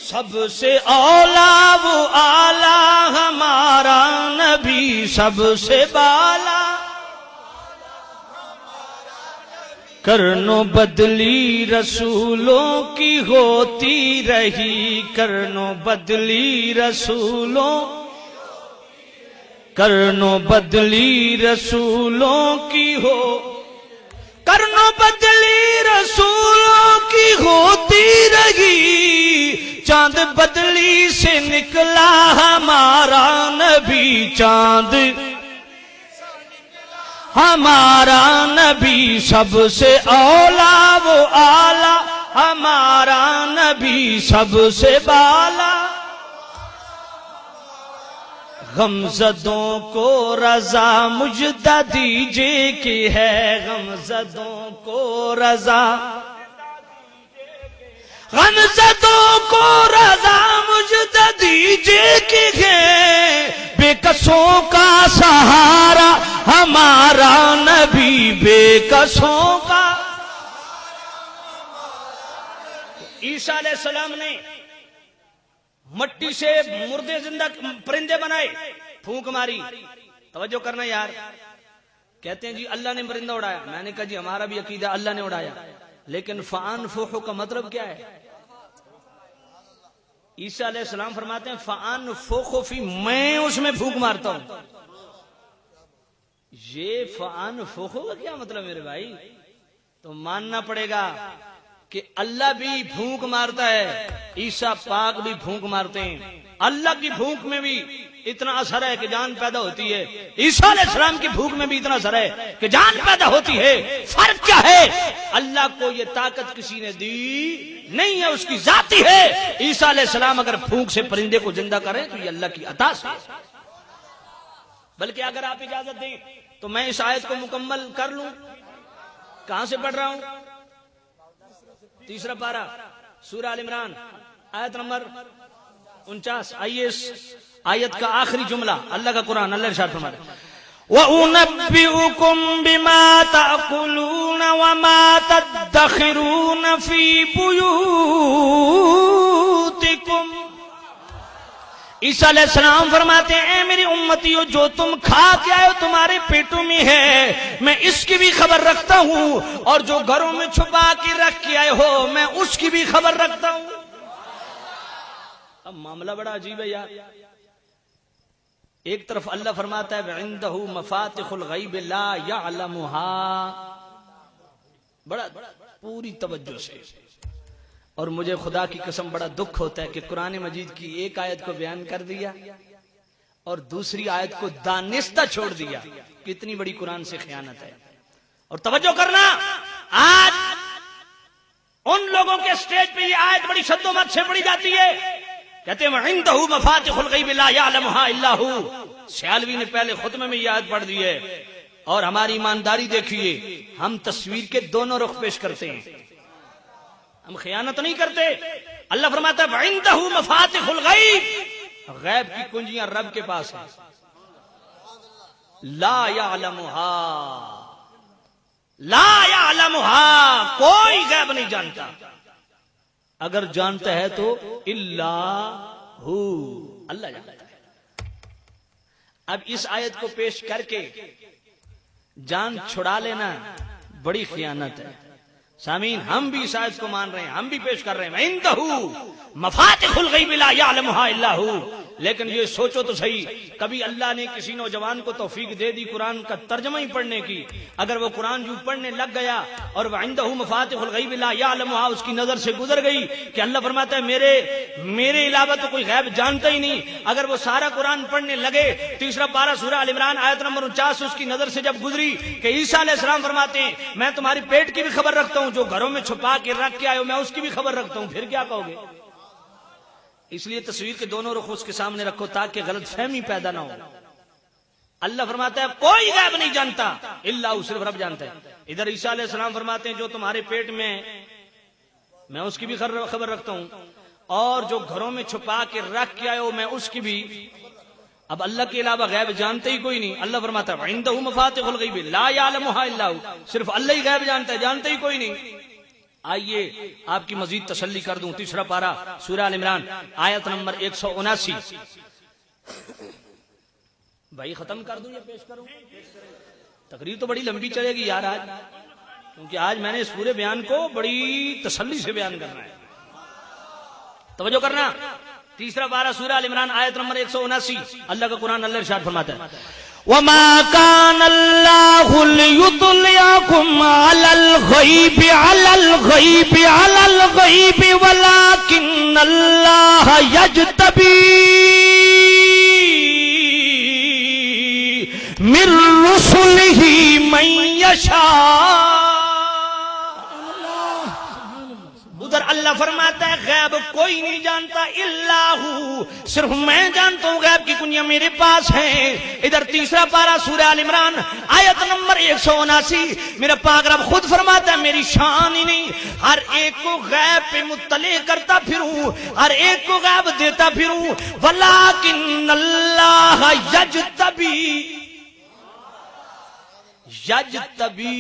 سب سے اولا وہ اعلیٰ ہمارا نبی، سب سے بالا. کرنو بدلی رسولوں کی ہوتی رہی، کرنو بدلی رسولوں، کرنو بدلی رسولوں کی ہو، کرنو بدلی رسولوں کی ہوتی رہی. چاند بدلی سے نکلا ہمارا نبی، چاند ہمارا نبی، سب سے اولا وہ اعلیٰ ہمارا نبی، سب سے بالا. غمزدوں کو رضا مجدہ دیجئے کہ ہے، غمزدوں کو رضا، غمزدوں کو رضا مجدہ دیجئے کہ ہے. بے کسوں کا سہارا ہمارا نبی، بے کسوں کا عیسیٰ علیہ السلام نے مٹی سے مردے زندہ پرندے بنائے، پھونک ماری. توجہ کرنا یار. کہتے ہیں جی اللہ نے پرندہ اڑایا. میں نے کہا جی ہمارا بھی عقیدہ اللہ نے اڑایا، لیکن فَأَنفُخُ کا مطلب کیا ہے؟ عیسیٰ علیہ السلام فرماتے ہیں فَأَنفُخُ فِي، میں اس میں پھونک مارتا ہوں. یہ فَأَنفُخُ کا کیا مطلب میرے بھائی؟ تو ماننا پڑے گا کہ اللہ بھی پھونک مارتا ہے، عیسیٰ پاک بھی پھونک مارتے ہیں. اللہ کی پھونک میں بھی اتنا اثر ہے کہ جان پیدا ہوتی ہے، عیسیٰ علیہ السلام کی پھونک میں بھی اتنا اثر ہے کہ جان پیدا ہوتی ہے. فرق کیا ہے؟ اللہ کو یہ طاقت کسی نے دی نہیں ہے، اس کی ذاتی ہے. عیسیٰ علیہ السلام اگر پھونک سے پرندے کو زندہ کریں تو یہ اللہ کی عطا سے. بلکہ اگر آپ اجازت دیں تو میں اس آیت کو مکمل کر لوں. کہاں سے پڑھ رہا ہوں؟ تیسرا پارہ سورہ آل عمران آیت نمبر 49. آئیے اس آیت کا آخری جملہ اللہ کا قرآن، اللہ ارشاد فرماتا ہے وَأُنَبِّئُكُم بِمَا تَأْكُلُونَ وَمَا تَدَّخِرُونَ فِي بُيُوتِكُمْ. عیسیٰ علیہ السلام فرماتے ہیں اے میری امتیوں، جو تم کھا کے آئے ہو تمہارے پیٹوں میں ہے، میں اس کی بھی خبر رکھتا ہوں، اور جو گھروں میں چھپا کے رکھ کے آئے ہو میں اس کی بھی خبر رکھتا ہوں. اب معاملہ بڑا عجیب ہے یار. ایک طرف اللہ فرماتا ہے وَعِندَهُ مَفَاتِحُ الْغَيْبِ لَا يَعْلَمُهَا، بڑا پوری توجہ سے. اور مجھے خدا کی قسم بڑا دکھ ہوتا ہے کہ قرآن مجید کی ایک آیت کو بیان کر دیا اور دوسری آیت کو دانستہ چھوڑ دیا. کتنی بڑی قرآن سے خیانت ہے. اور توجہ کرنا، آج ان لوگوں کے سٹیج پہ یہ آیت بڑی شد و مت سے پڑھی جاتی ہے. کہتے ہیں وَعِندَهُ مَفَاتِحُ الْغَيْبِ لَا يَعْلَمُهَا إِلَّا هُوَ. سیالوی نے پہلے خطبے میں یہ آیت پڑھ دی ہے. اور ہماری ایمانداری دیکھیے، ہم تصویر کے دونوں رخ پیش کرتے ہیں، ہم خیانت نہیں کرتے. اللہ فرماتا ہے وَعِندَهُ مَفَاتِحُ الْغَيْبِ، غیب کی کنجیاں رب کے پاس ہیں. لا يعلمها، لا يعلمها، کوئی غیب نہیں جانتا. اگر جانتا ہے تو اللہ ہو، اللہ جانتا ہے. اب اس آیت کو پیش کر کے جان چھڑا لینا بڑی خیانت ہے. سامعین، ہم بھی اس آیت کو مان رہے ہیں، ہم بھی پیش کر رہے ہیں وَعِندَهُ مَفَاتِحُ الْغَيْبِ لَا يَعْلَمُهَا إِلَّا هُوَ. لیکن یہ سوچو تو صحیح، کبھی اللہ نے کسی نوجوان کو توفیق دے دی قرآن کا ترجمہ ہی پڑھنے کی، اگر وہ قرآن جو پڑھنے لگ گیا اور وَعِندَهُ مَفَاتِحُ الْغَيْبِ لَا يَعْلَمُهَا اس کی نظر سے گزر گئی کہ اللہ فرماتا ہے میرے علاوہ تو کوئی غیب جانتا ہی نہیں، اگر وہ سارا قرآن پڑھنے لگے، تیسرا پارہ سورہ آل عمران آیت نمبر 49 اس کی نظر سے جب گزری کہ عیسیٰ علیہ السلام فرماتے ہیں میں تمہاری پیٹ کی بھی خبر رکھتا ہوں، جو گھروں میں چھپا کے رکھ کے آئے ہو میں اس کی بھی خبر رکھتا ہوں، پھر کیا کہو گے؟ اس لیے تصویر کے دونوں رخ اس کے سامنے رکھو تاکہ غلط فہمی پیدا نہ ہو. اللہ فرماتا ہے کوئی غیب نہیں جانتا اللہ، صرف رب جانتا ہے. ادھر عیسیٰ علیہ السلام فرماتے ہیں جو تمہارے پیٹ میں میں اس کی بھی خبر رکھتا ہوں، اور جو گھروں میں چھپا کے رکھ کے آئے ہو میں اس کی بھی. اب اللہ کے علاوہ غیب جانتے ہی کوئی نہیں. اللہ فرماتا ہے وَعِندَهُ مَفَاتِحُ الْغَيْبِ لَا يَعْلَمُهَا إِلَّا هُوَ، صرف اللہ ہی غیب جانتا ہے، جانتے ہی کوئی نہیں. آئیے آپ کی مزید تسلی کر دوں. تیسرا پارہ سورہ آل عمران آیت نمبر 179. بھائی ختم کر دوں یا پیش کروں؟ تقریر تو بڑی لمبی چلے گی یار آج، کیونکہ آج میں نے اس پورے بیان کو بڑی تسلی سے بیان کرنا ہے. توجہ کرنا، تیسرا پارہ سورہ آل عمران آیت نمبر 179. اللہ کا قرآن، اللہ ارشاد فرماتا ہے وَمَا كَانَ اللَّهُ لِيُطْلِعَكُمْ عَلَى الْغَيْبِ عَلَى الْغَيْبِ وَلَكِنَّ اللَّهَ يَجْتَبِي مِن رُّسُلِهِ مَن يَشَاءُ. ادھر اللہ فرماتا ہے غیب کوئی نہیں جانتا اللہ، صرف میں جانتا ہوں، غیب کی کنجیاں میرے پاس ہیں. ادھر تیسرا پارہ سورہ آل عمران آیت نمبر 179 میرا پاک رب خود فرماتا ہے میری شان ہی نہیں، ہر ایک کو غیب پہ مطلع کرتا پھروں، ہر ایک کو غیب دیتا پھروں. وَلَٰكِنَّ اللَّهَ يَجْتَبِي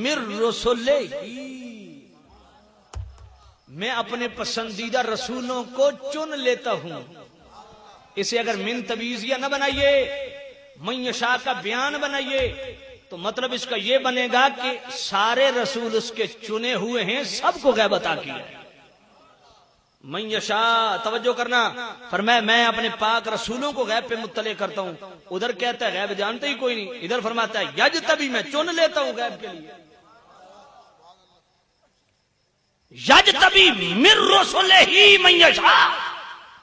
مِن رُّسُلِهِ، میں اپنے پسندیدہ رسولوں کو چن لیتا ہوں. اسے اگر من تبیزیہ نہ بنائیے، من یشاء کا بیان بنائیے، تو مطلب اس کا یہ بنے گا کہ سارے رسول اس کے چنے ہوئے ہیں، سب کو غیب عطا کیا ہے. من یشاء، توجہ کرنا، فرمایا میں اپنے پاک رسولوں کو غیب پہ مطلع کرتا ہوں. ادھر کہتا ہے غیب جانتے ہی کوئی نہیں، ادھر فرماتا ہے یجتبی، میں چن لیتا ہوں غیب کے لیے. یجتبی من رسلہ من یشاء،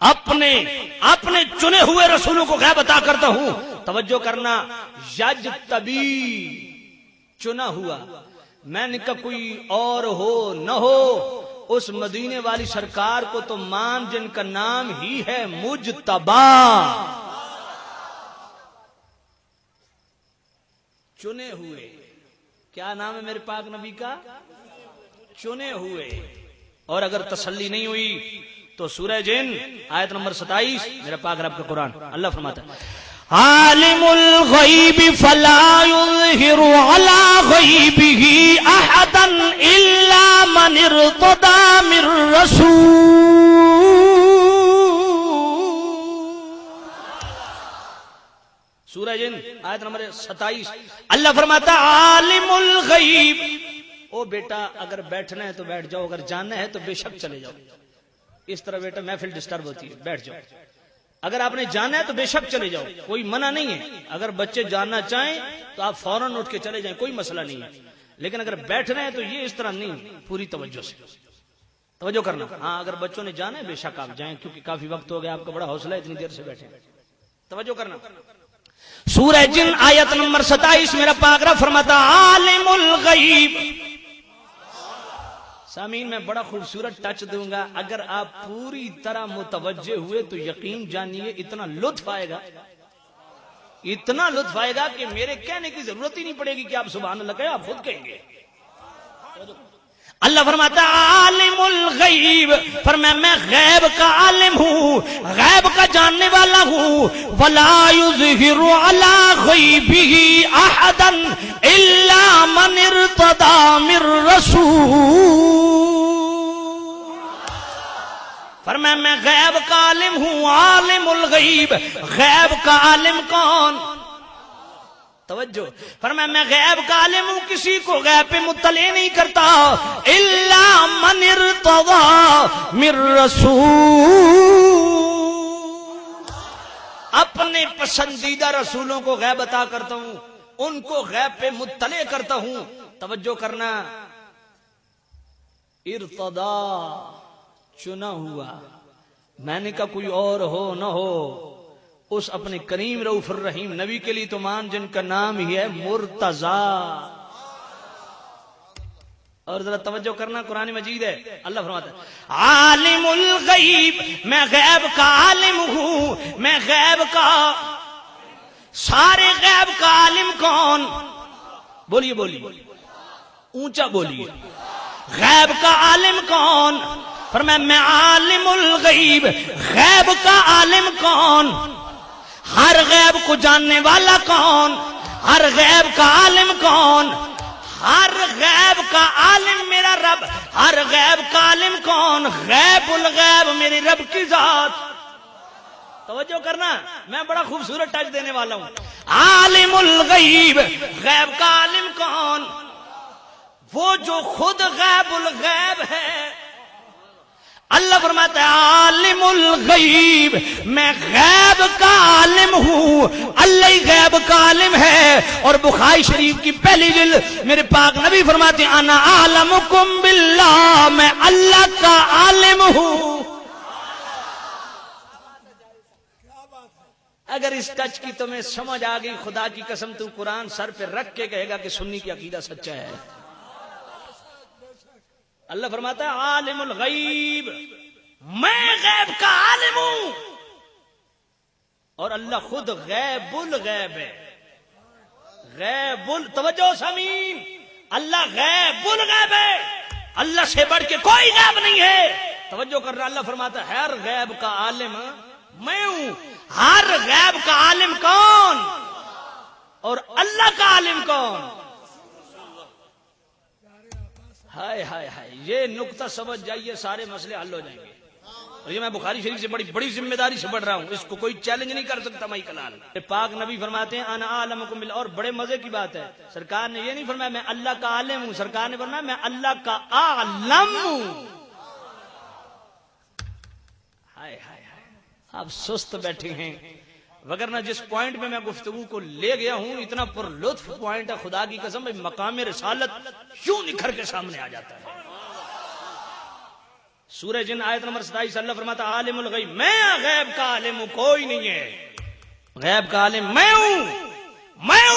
اپنے چنے ہوئے رسولوں کو غیب عطا کرتا ہوں. توجہ کرنا، یجتبی چنا ہوا. میں نے کہا کوئی اور ہو نہ ہو، اس مدینے والی سرکار کو تو مان جن کا نام ہی ہے مجتبی، چنے ہوئے. کیا نام ہے میرے پاک نبی کا؟ چنے ہوئے. اور اگر تسلی نہیں ہوئی تو سورہ جن آیت نمبر 27 میرا پاک رب کا قرآن، اللہ فرماتا ہے عالم الغیب فلا یظہر علی غیبہ احدا الا من ارتضی من رسول. سورہ جن آیت نمبر 27 اللہ فرماتا عالم الغیب. او بیٹا اگر بیٹھنا ہے تو بیٹھ جاؤ، اگر جاننا ہے تو بے شک چلے جاؤ. اس طرح بیٹا محفل ڈسٹرب ہوتی ہے، بیٹھ جاؤ. اگر آپ نے جانا ہے تو بے شک چلے جاؤ، کوئی منع نہیں ہے. اگر بچے جاننا چاہیں تو آپ فوراً اٹھ کے چلے جائیں، کوئی مسئلہ نہیں ہے. لیکن اگر بیٹھنا ہے تو یہ اس طرح نہیں، پوری توجہ سے توجہ کرنا. ہاں اگر بچوں نے جانا ہے بے شک آپ جائیں، کیونکہ کافی وقت ہو گیا، آپ کا بڑا حوصلہ ہے اتنی دیر سے بیٹھے. توجہ کرنا. سورہ جن آیت نمبر 27 میرا پاک رب فرماتا عالم الغیب. سامعین میں بڑا خوبصورت ٹچ دوں گا، اگر آپ پوری طرح متوجہ ہوئے تو یقین جانیے اتنا لطف آئے گا، اتنا لطف آئے گا کہ میرے کہنے کی ضرورت ہی نہیں پڑے گی کہ آپ سبحان اللہ کہیں، آپ خود کہیں گے. اللہ فرماتا عالم الغیب، فرمایا میں غیب کا عالم ہوں، غیب کا جاننے والا ہوں. ولا یظہر علی غیبہ احدا الا من ارتضی من رسول. فرمایا میں غیب کا عالم ہوں، عالم الغیب. غیب کا عالم کون؟ توجہ، فرمایا میں غیب کا عالم ہوں، کسی کو غیب پہ مطلع نہیں کرتا الا من ارتضی من رسول. اپنے پسندیدہ رسولوں کو غیب عطا کرتا ہوں، ان کو غیب پہ مطلع کرتا ہوں. توجہ کرنا، ارتضی چنا ہوا. میں نے کہا کوئی اور ہو نہ ہو، اس اپنے کریم رؤوف الرحیم نبی کے لیے تو مان جن کا نام ہی ہے مرتضی. اور ذرا توجہ کرنا، قرآن مجید ہے، اللہ فرماتا ہے عالم الغیب، میں غیب کا عالم ہوں. میں غیب کا، سارے غیب کا عالم کون؟ بولیے بولیے، اونچا بولیے. غیب کا عالم کون؟ فرمایا میں عالم الغیب. غیب کا عالم کون؟ ہر غیب کو جاننے والا کون؟ ہر غیب کا عالم کون؟ ہر غیب کا عالم میرا رب. ہر غیب کا عالم کون؟ غیب الغیب میرے رب کی ذات. توجہ کرنا، میں بڑا خوبصورت ٹچ دینے والا ہوں. عالم الغیب، غیب کا عالم کون؟ وہ جو خود غیب الغیب ہے. اللہ فرماتا ہے عالم الغیب، میں غیب کا عالم ہوں، اللہ ہی غیب کا عالم ہے. اور بخاری شریف کی پہلی جلد میرے پاک نبی فرماتے ہیں انا اعلمکم باللہ، میں اللہ کا عالم ہوں. اگر اس ٹچ کی تمہیں سمجھ آ گئی، خدا کی قسم تو قرآن سر پہ رکھ کے کہے گا کہ سنی کی عقیدہ سچا ہے. اللہ فرماتا ہے عالم الغیب، میں غیب کا عالم ہوں. اور اللہ خود غیب الغیب ہے. توجہ سامعین، اللہ غیب الغیب ہے، اللہ سے بڑھ کے کوئی غیب نہیں ہے. توجہ کر رہا، اللہ فرماتا ہے ہر غیب کا عالم میں ہوں. ہر غیب کا عالم کون؟ اور اللہ کا عالم کون؟ ہائے ہائے ہائے، یہ نقطہ سمجھ جائیے سارے مسئلے حل ہو جائیں گے. اور یہ میں بخاری شریف سے بڑی ذمہ داری سے پڑھ رہا ہوں، اس کو کوئی چیلنج نہیں کر سکتا. میں کلال پاک نبی فرماتے ہیں انا اعلمکم باللہ. اور بڑے مزے کی بات ہے، سرکار نے یہ نہیں فرمایا میں اللہ کا عالم ہوں، سرکار نے فرمایا میں اللہ کا عالم ہوں. ہائے ہائے ہائے، آپ سست بیٹھے ہیں، وگرنہ جس پوائنٹ میں میں گفتگو کو لے گیا ہوں اتنا پر لطف پوائنٹ ہے، خدا کی قسم مقام رسالت کیوں نکھر کے سامنے آ جاتا ہے. سورہ جن آیت نمبر 27 اللہ فرماتا عالم الغیب، میں غیب کا عالم ہوں، کوئی نہیں ہے. غیب کا عالم میں ہوں.